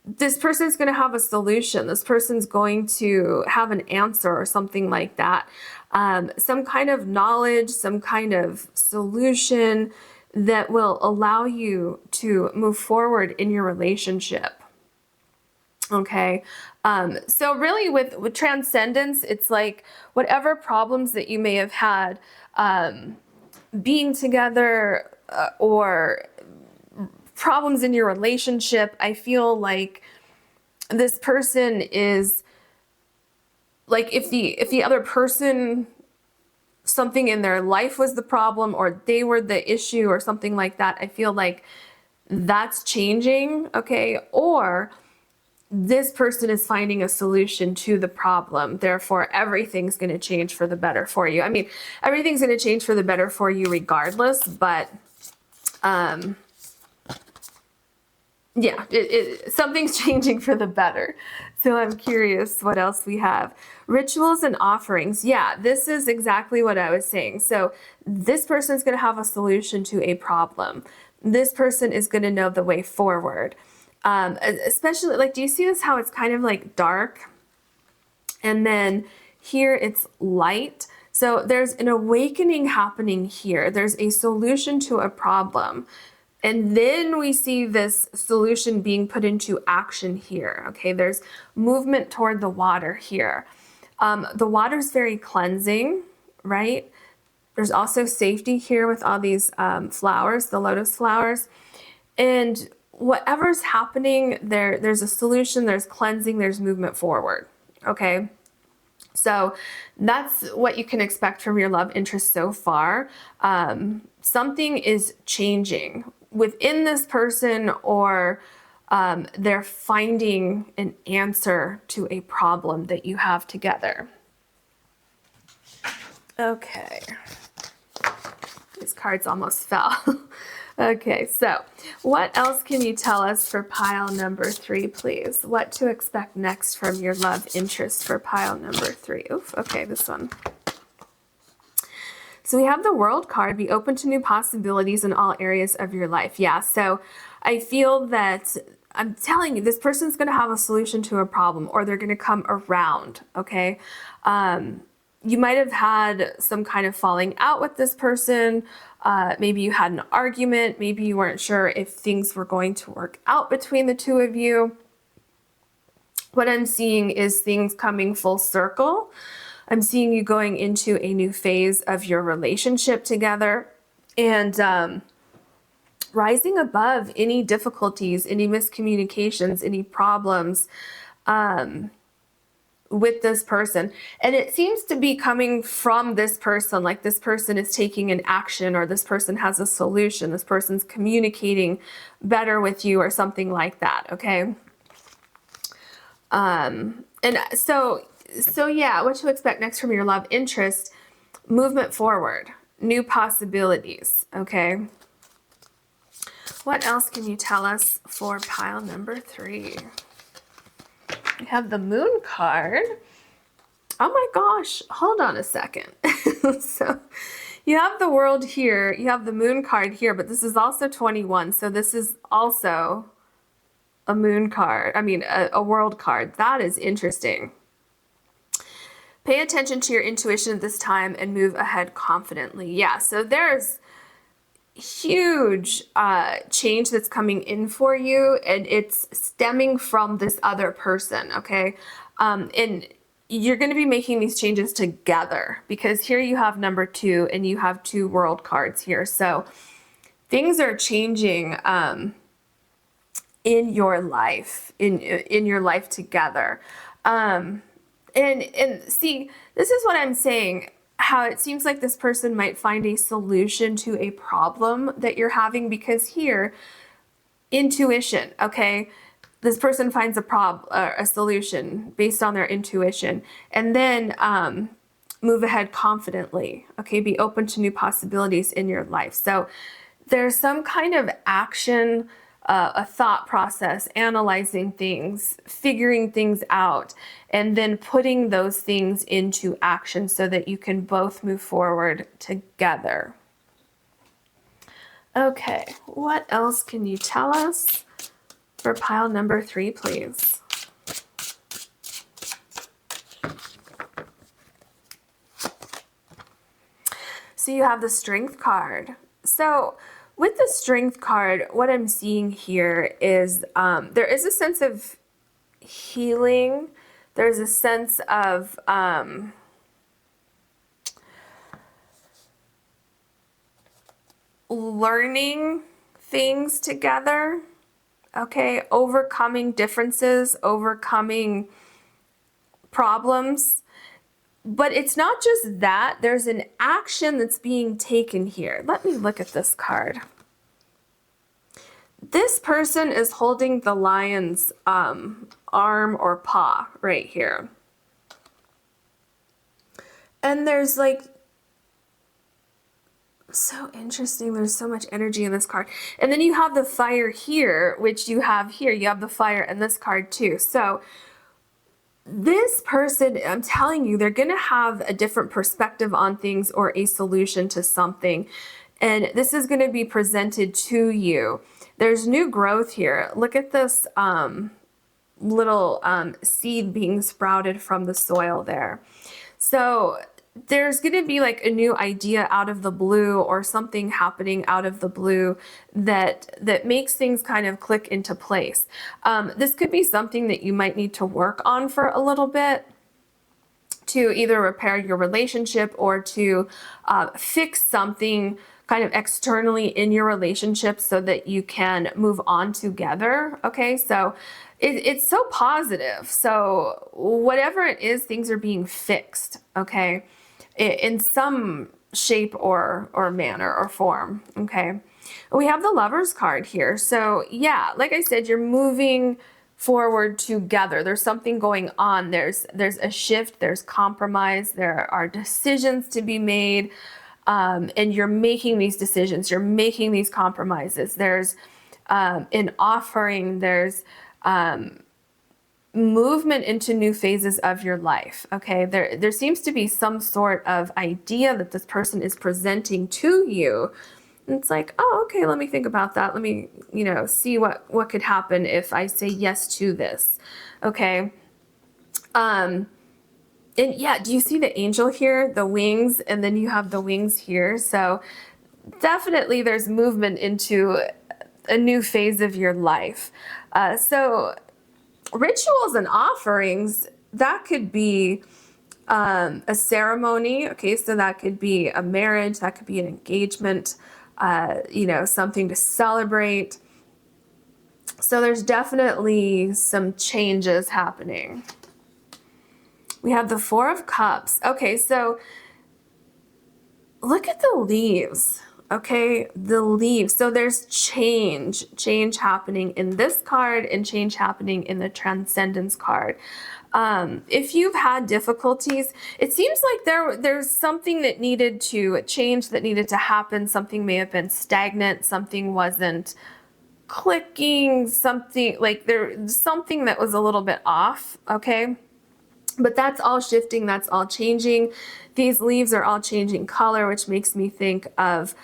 this person's going to have a solution. This person's going to have an answer or something like that. Some kind of knowledge, some kind of solution that will allow you to move forward in your relationship. Okay. So really with Transcendence, it's like whatever problems that you may have had being together or problems in your relationship, I feel like this person is like if the other person, something in their life was the problem or they were the issue or something like that, I feel like that's changing, okay? Or this person is finding a solution to the problem. Therefore, everything's going to change for the better for you. I mean, everything's going to change for the better for you regardless, but Yeah, something's changing for the better. So I'm curious what else we have. Rituals and offerings. Yeah, this is exactly what I was saying. So this person's going to have a solution to a problem. This person is going to know the way forward. Especially, like, do you see this, how it's kind of like dark? And then here it's light. So there's an awakening happening here. There's a solution to a problem. And then we see this solution being put into action here. Okay, there's movement toward the water here. The water's very cleansing, right? There's also safety here with all these flowers, the lotus flowers. And whatever's happening, there's a solution, there's cleansing, there's movement forward. Okay, so that's what you can expect from your love interest so far. Something is changing within this person, or they're finding an answer to a problem that you have together. Okay, these cards almost fell. Okay, so what else can you tell us for pile number 3, please? What to expect next from your love interest for pile number 3? Oof, okay, this one. So we have the World card, be open to new possibilities in all areas of your life. Yeah, so I feel that, I'm telling you, this person's going to have a solution to a problem, or they're going to come around, okay? You might have had some kind of falling out with this person. Maybe you had an argument. Maybe you weren't sure if things were going to work out between the two of you. What I'm seeing is things coming full circle. I'm seeing you going into a new phase of your relationship together, and rising above any difficulties, any miscommunications, any problems with this person. And it seems to be coming from this person, like this person is taking an action, or this person has a solution, this person's communicating better with you, or something like that, okay? And so yeah, what to expect next from your love interest: movement forward, new possibilities, okay? What else can you tell us for pile number 3? We have the Moon card. Oh my gosh, hold on a second. So you have the World here, you have the Moon card here, but this is also 21. So this is also a Moon card, a World card. That is interesting. Pay attention to your intuition at this time and move ahead confidently. Yeah, so there's huge change that's coming in for you, and it's stemming from this other person, okay? And you're going to be making these changes together, because here you have number 2 and you have 2 World cards here. So things are changing in your life, in your life together. And see, this is what I'm saying, how it seems like this person might find a solution to a problem that you're having, because here, intuition, okay? This person finds a solution based on their intuition, and then move ahead confidently, okay? Be open to new possibilities in your life. So there's some kind of action, a thought process, analyzing things, figuring things out, and then putting those things into action so that you can both move forward together. Okay, what else can you tell us for pile number 3, please? So you have the Strength card. So with the Strength card, what I'm seeing here is there is a sense of healing. There's a sense of learning things together, okay? Overcoming differences, overcoming problems. But it's not just that, there's an action that's being taken here. Let me look at this card. This person is holding the lion's arm or paw right here. And there's like So interesting. There's so much energy in this card. And then you have the fire here, which you have here. You have the fire in this card too. So this person, I'm telling you, they're going to have a different perspective on things or a solution to something. And this is going to be presented to you. There's new growth here. Look at this little seed being sprouted from the soil there. So there's going to be like a new idea out of the blue, or something happening out of the blue that makes things kind of click into place. This could be something that you might need to work on for a little bit, to either repair your relationship or to fix something kind of externally in your relationship so that you can move on together. Okay, so it's so positive. So whatever it is, things are being fixed, okay, in some shape or manner or form, okay. We have the Lovers card here. So yeah, like I said, you're moving forward together. There's something going on. There's a shift, there's compromise, there are decisions to be made, and you're making these decisions, you're making these compromises. There's an offering, there's movement into new phases of your life. Okay, there seems to be some sort of idea that this person is presenting to you. And it's like, oh, okay, let me think about that. Let me, see what could happen if I say yes to this. Okay. And yeah, do you see the angel here, the wings, and then you have the wings here? So definitely there's movement into a new phase of your life. So rituals and offerings, that could be a ceremony. Okay, so that could be a marriage, that could be an engagement, something to celebrate. So there's definitely some changes happening. We have the Four of Cups. Okay, so look at the leaves. Okay, the leaves. So there's change happening in this card and change happening in the Transcendence card. If you've had difficulties, it seems like there's something that needed to change, that needed to happen. Something may have been stagnant. Something wasn't clicking. Something that was a little bit off. Okay. But that's all shifting, that's all changing. These leaves are all changing color, which makes me think of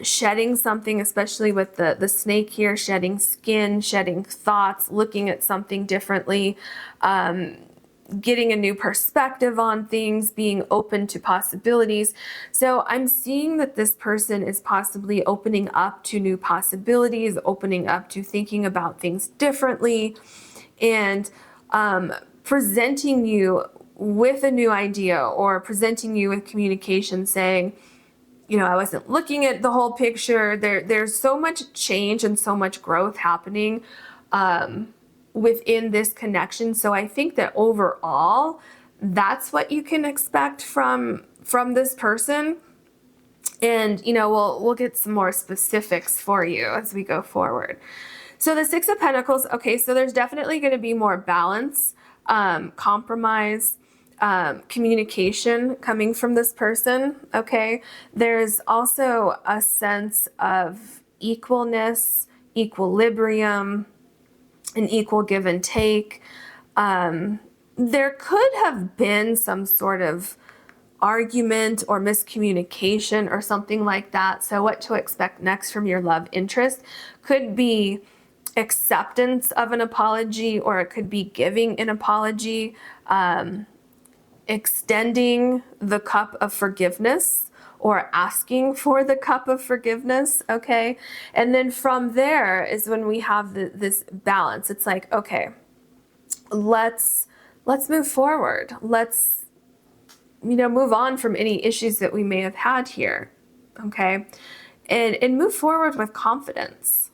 shedding something, especially with the snake here, shedding skin, shedding thoughts, looking at something differently, getting a new perspective on things, being open to possibilities. So I'm seeing that this person is possibly opening up to new possibilities, opening up to thinking about things differently, and presenting you with a new idea, or presenting you with communication saying, I wasn't looking at the whole picture. There's so much change and so much growth happening within this connection. So I think that overall, that's what you can expect from this person. And, we'll get some more specifics for you as we go forward. So the Six of Pentacles, okay, so there's definitely going to be more balance, compromise, communication coming from this person, okay? There's also a sense of equalness, equilibrium, an equal give and take. There could have been some sort of argument or miscommunication or something like that. So what to expect next from your love interest could be acceptance of an apology, or it could be giving an apology, extending the cup of forgiveness, or asking for the cup of forgiveness, okay? And then from there is when we have this balance. It's like, okay, let's move forward. Let's, move on from any issues that we may have had here, okay? And move forward with confidence.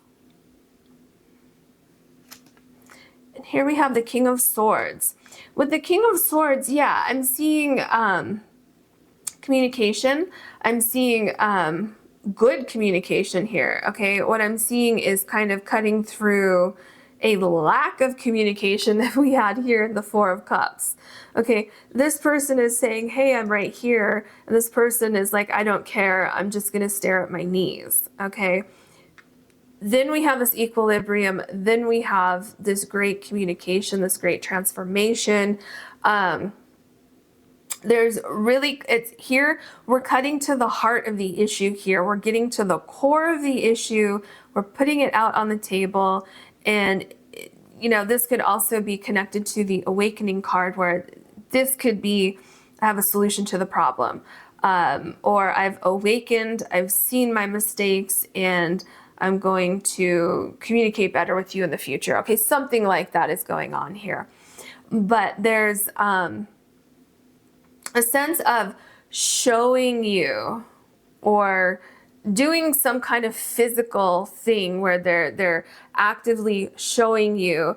And here we have the King of Swords. With the King of Swords, yeah, I'm seeing communication. I'm seeing good communication here, okay? What I'm seeing is kind of cutting through a lack of communication that we had here in the Four of Cups. Okay, this person is saying, hey, I'm right here. And this person is like, I don't care. I'm just going to stare at my knees. Okay. Then we have this equilibrium. Then we have this great communication, this great transformation. There's really, it's here, we're cutting to the heart of the issue here. We're getting to the core of the issue. We're putting it out on the table. And, you know, this could also be connected to the awakening card, where this could be, I have a solution to the problem. Or I've awakened, I've seen my mistakes, and I'm going to communicate better with you in the future. Okay, something like that is going on here. But there's a sense of showing you, or doing some kind of physical thing where they're actively showing you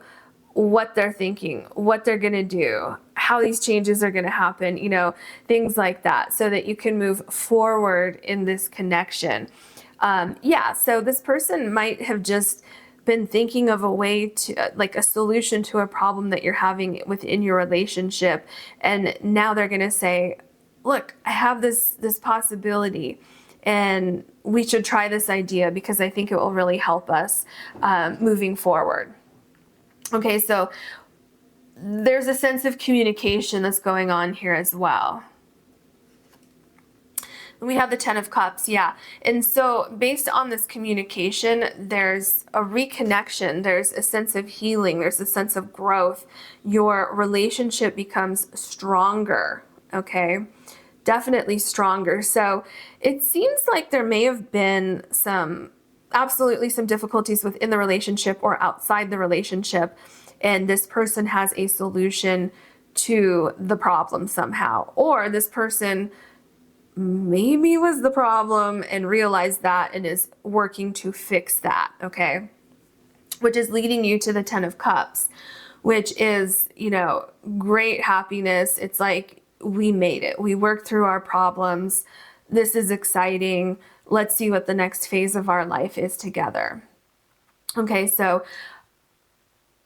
what they're thinking, what they're going to do, how these changes are going to happen, you know, things like that, so that you can move forward in this connection. Yeah, so this person might have just been thinking of a way to, like a solution to a problem that you're having within your relationship. And now they're going to say, look, I have this possibility, and we should try this idea because I think it will really help us moving forward. Okay, so there's a sense of communication that's going on here as well. We have the Ten of Cups, yeah. And so based on this communication, there's a reconnection, there's a sense of healing, there's a sense of growth. Your relationship becomes stronger, okay? Definitely stronger. So it seems like there may have been absolutely some difficulties within the relationship or outside the relationship, and this person has a solution to the problem somehow. Or this person maybe was the problem and realized that and is working to fix that, okay? Which is leading you to the Ten of Cups, which is, you know, great happiness. It's like, we made it. We worked through our problems. This is exciting. Let's see what the next phase of our life is together. Okay, so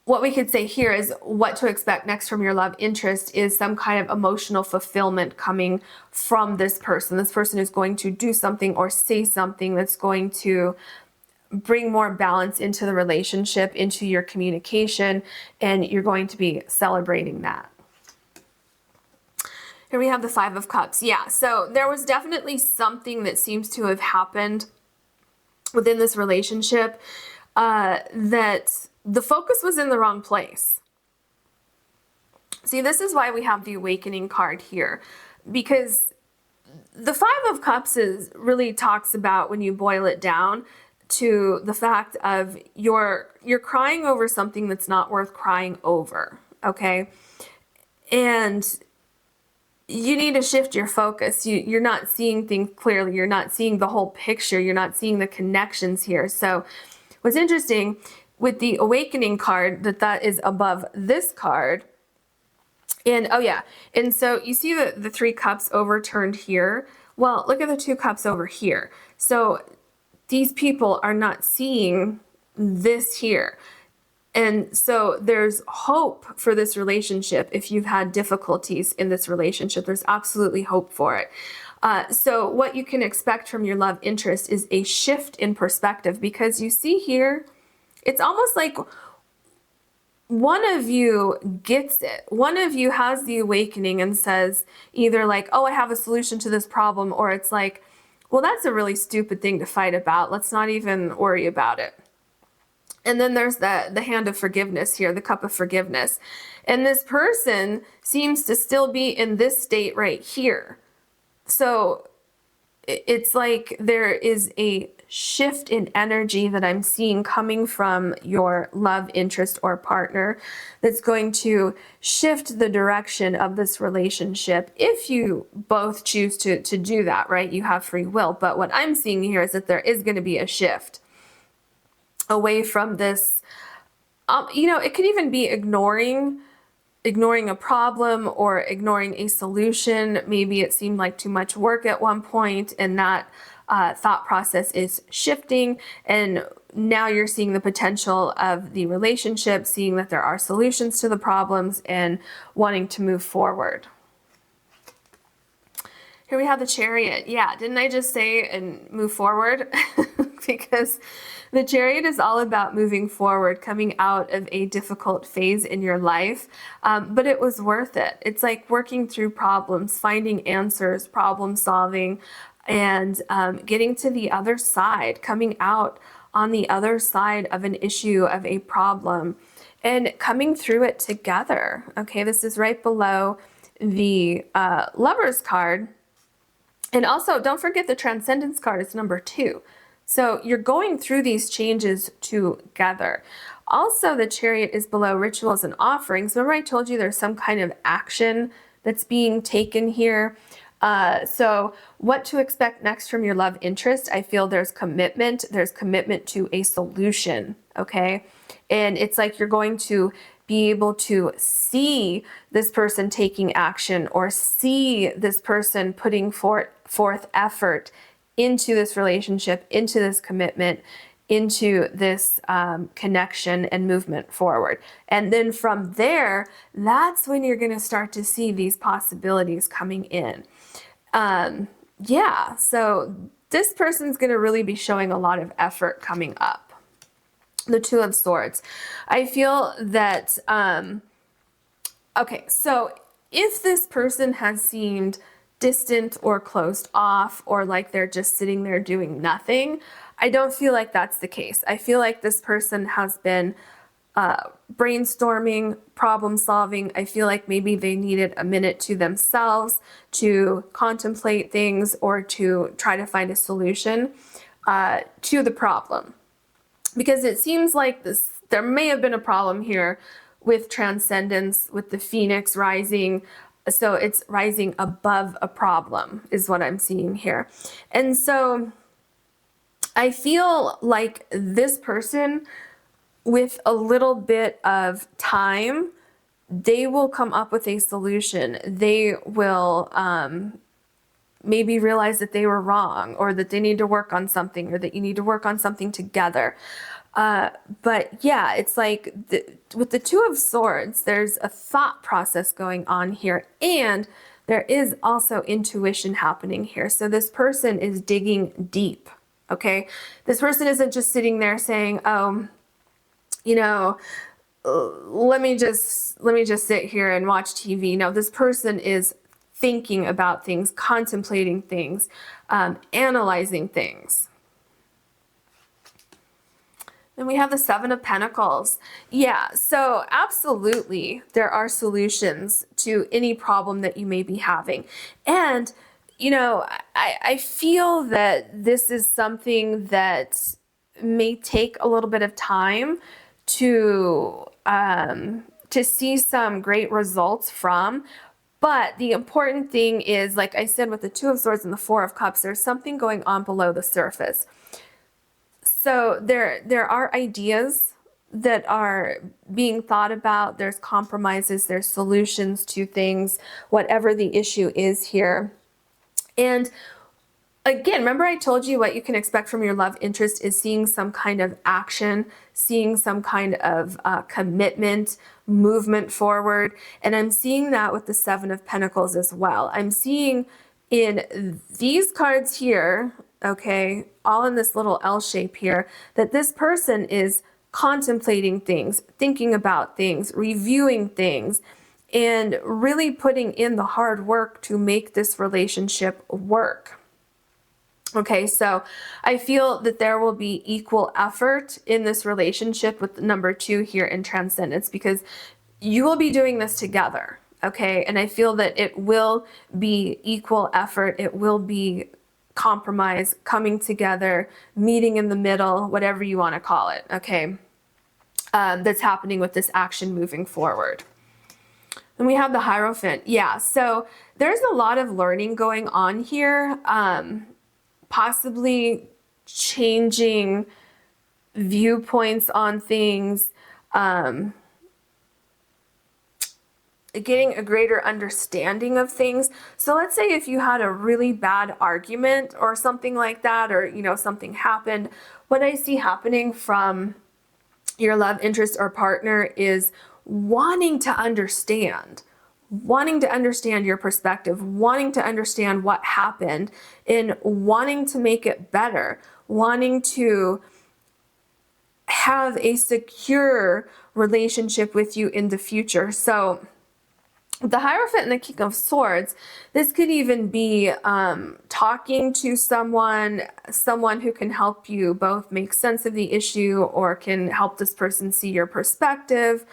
what we could say here is what to expect next from your love interest is some kind of emotional fulfillment coming from this person. This person is going to do something or say something that's going to bring more balance into the relationship, into your communication, and you're going to be celebrating that. Here we have the Five of Cups. Yeah, so there was definitely something that seems to have happened within this relationship that the focus was in the wrong place. See, this is why we have the Awakening card here, because the Five of Cups really talks about, when you boil it down, to the fact of you're crying over something that's not worth crying over, okay? And you need to shift your focus. You're not seeing things clearly. You're not seeing the whole picture. You're not seeing the connections here. So what's interesting with the Awakening card, that is above this card. And oh yeah, and so you see the Three Cups overturned here. Well, look at the Two Cups over here. So these people are not seeing this here. And so there's hope for this relationship. If you've had difficulties in this relationship, there's absolutely hope for it. So what you can expect from your love interest is a shift in perspective, because you see here, it's almost like one of you gets it. One of you has the awakening and says either like, oh, I have a solution to this problem, or it's like, well, that's a really stupid thing to fight about. Let's not even worry about it. And then there's the hand of forgiveness here, the cup of forgiveness. And this person seems to still be in this state right here. So it's like there is a shift in energy that I'm seeing coming from your love interest or partner that's going to shift the direction of this relationship, if you both choose to do that, right? You have free will. But what I'm seeing here is that there is going to be a shift away from this. You know, it could even be ignoring a problem or ignoring a solution. Maybe it seemed like too much work at one point, and that thought process is shifting, and now you're seeing the potential of the relationship, seeing that there are solutions to the problems, and wanting to move forward. Here we have the Chariot. Yeah, didn't I just say and move forward? Because the Chariot is all about moving forward, coming out of a difficult phase in your life, but it was worth it. It's like working through problems, finding answers, problem solving, and getting to the other side, coming out on the other side of an issue, of a problem, and coming through it together. Okay, this is right below the Lover's card. And also, don't forget the Transcendence card is number 2. So you're going through these changes together. Also, the Chariot is below rituals and offerings. Remember I told you there's some kind of action that's being taken here. So what to expect next from your love interest? I feel there's commitment. There's commitment to a solution, okay? And it's like you're going to be able to see this person taking action, or see this person putting forth effort into this relationship, into this commitment, into this connection and movement forward. And then from there, that's when you're going to start to see these possibilities coming in. Yeah, so this person's going to really be showing a lot of effort coming up. The Two of Swords. I feel that, okay, so if this person has seemed distant or closed off, or like they're just sitting there doing nothing, I don't feel like that's the case. I feel like this person has been brainstorming, problem solving. I feel like maybe they needed a minute to themselves to contemplate things, or to try to find a solution to the problem. Because it seems like there may have been a problem here with Transcendence, with the Phoenix rising. So it's rising above a problem is what I'm seeing here. And so I feel like this person, with a little bit of time, they will come up with a solution. They will maybe realize that they were wrong, or that they need to work on something, or that you need to work on something together. But yeah, it's like with the Two of Swords, there's a thought process going on here, and there is also intuition happening here. So this person is digging deep, okay? This person isn't just sitting there saying, oh, you know, let me just sit here and watch TV. No, this person is thinking about things, contemplating things, analyzing things. Then we have the Seven of Pentacles. Yeah, so absolutely there are solutions to any problem that you may be having. And, you know, I feel that this is something that may take a little bit of time to see some great results from. But the important thing is, like I said, with the Two of Swords and the Four of Cups, there's something going on below the surface. So there are ideas that are being thought about. There's compromises, there's solutions to things, whatever the issue is here. And again, remember I told you what you can expect from your love interest is seeing some kind of action, seeing some kind of commitment, movement forward. And I'm seeing that with the Seven of Pentacles as well. I'm seeing in these cards here, okay, all in this little L shape here, that this person is contemplating things, thinking about things, reviewing things, and really putting in the hard work to make this relationship work. Okay, so I feel that there will be equal effort in this relationship with number 2 here in Transcendence, because you will be doing this together, okay? And I feel that it will be equal effort. It will be compromise, coming together, meeting in the middle, whatever you want to call it, okay? That's happening with this action moving forward. Then we have the Hierophant. Yeah, so there's a lot of learning going on here. Possibly changing viewpoints on things. getting a greater understanding of things. So let's say if you had a really bad argument or something like that, or, you know, something happened, what I see happening from your love interest or partner is wanting to understand your perspective, wanting to understand what happened, and wanting to make it better, wanting to have a secure relationship with you in the future. So the Hierophant and the King of Swords, this could even be talking to someone who can help you both make sense of the issue or can help this person see your perspective.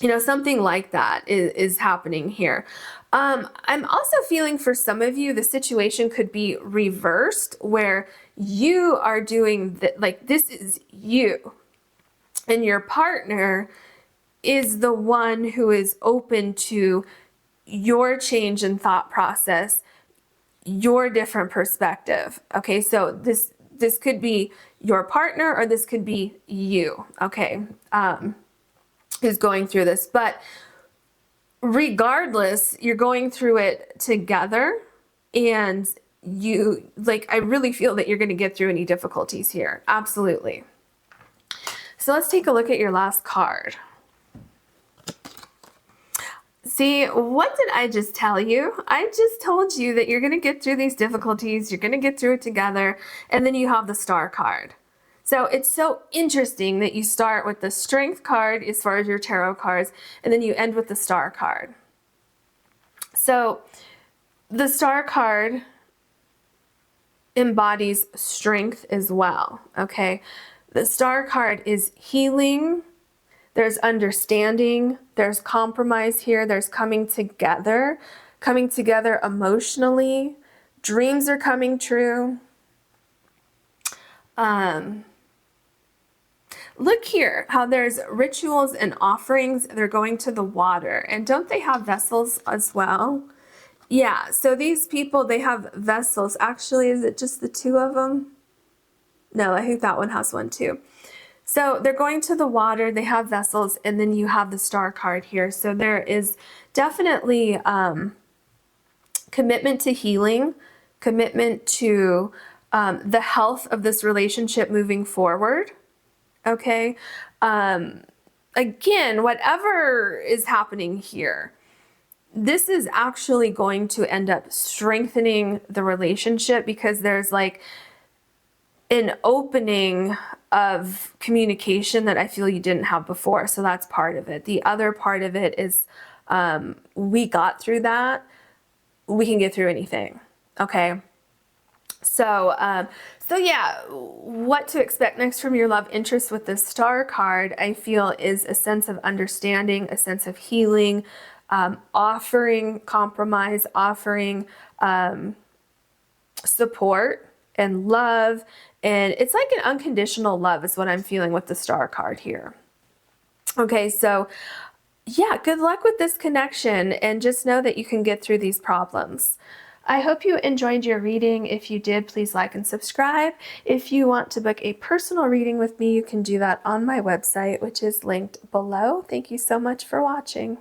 You know, something like that is happening here. I'm also feeling for some of you, the situation could be reversed where you are doing like this is you, and your partner is the one who is open to your change in thought process, your different perspective. Okay, so this could be your partner or this could be you, okay, who's going through this. But regardless, you're going through it together, and you, like, I really feel that you're going to get through any difficulties here. Absolutely. So let's take a look at your last card. See, what did I just tell you? I just told you that you're going to get through these difficulties, you're going to get through it together, and then you have the Star card. So it's so interesting that you start with the Strength card as far as your tarot cards, and then you end with the Star card. So the Star card embodies strength as well, okay? The Star card is healing. There's understanding, there's compromise here, there's coming together emotionally. Dreams are coming true. Look here, how there's rituals and offerings. They're going to the water. And don't they have vessels as well? Yeah, so these people, they have vessels. Actually, is it just the two of them? No, I think that one has one too. So they're going to the water, they have vessels, and then you have the Star card here. So there is definitely commitment to healing, commitment to the health of this relationship moving forward. Okay. Again, whatever is happening here, this is actually going to end up strengthening the relationship because there's like an opening of communication that I feel you didn't have before. So that's part of it. The other part of it is we got through that. We can get through anything. Okay. So yeah, what to expect next from your love interest with the Star card, I feel, is a sense of understanding, a sense of healing, offering compromise, offering support and love. And it's like an unconditional love is what I'm feeling with the Star card here. Okay, so yeah, good luck with this connection, and just know that you can get through these problems. I hope you enjoyed your reading. If you did, please like and subscribe. If you want to book a personal reading with me, you can do that on my website, which is linked below. Thank you so much for watching.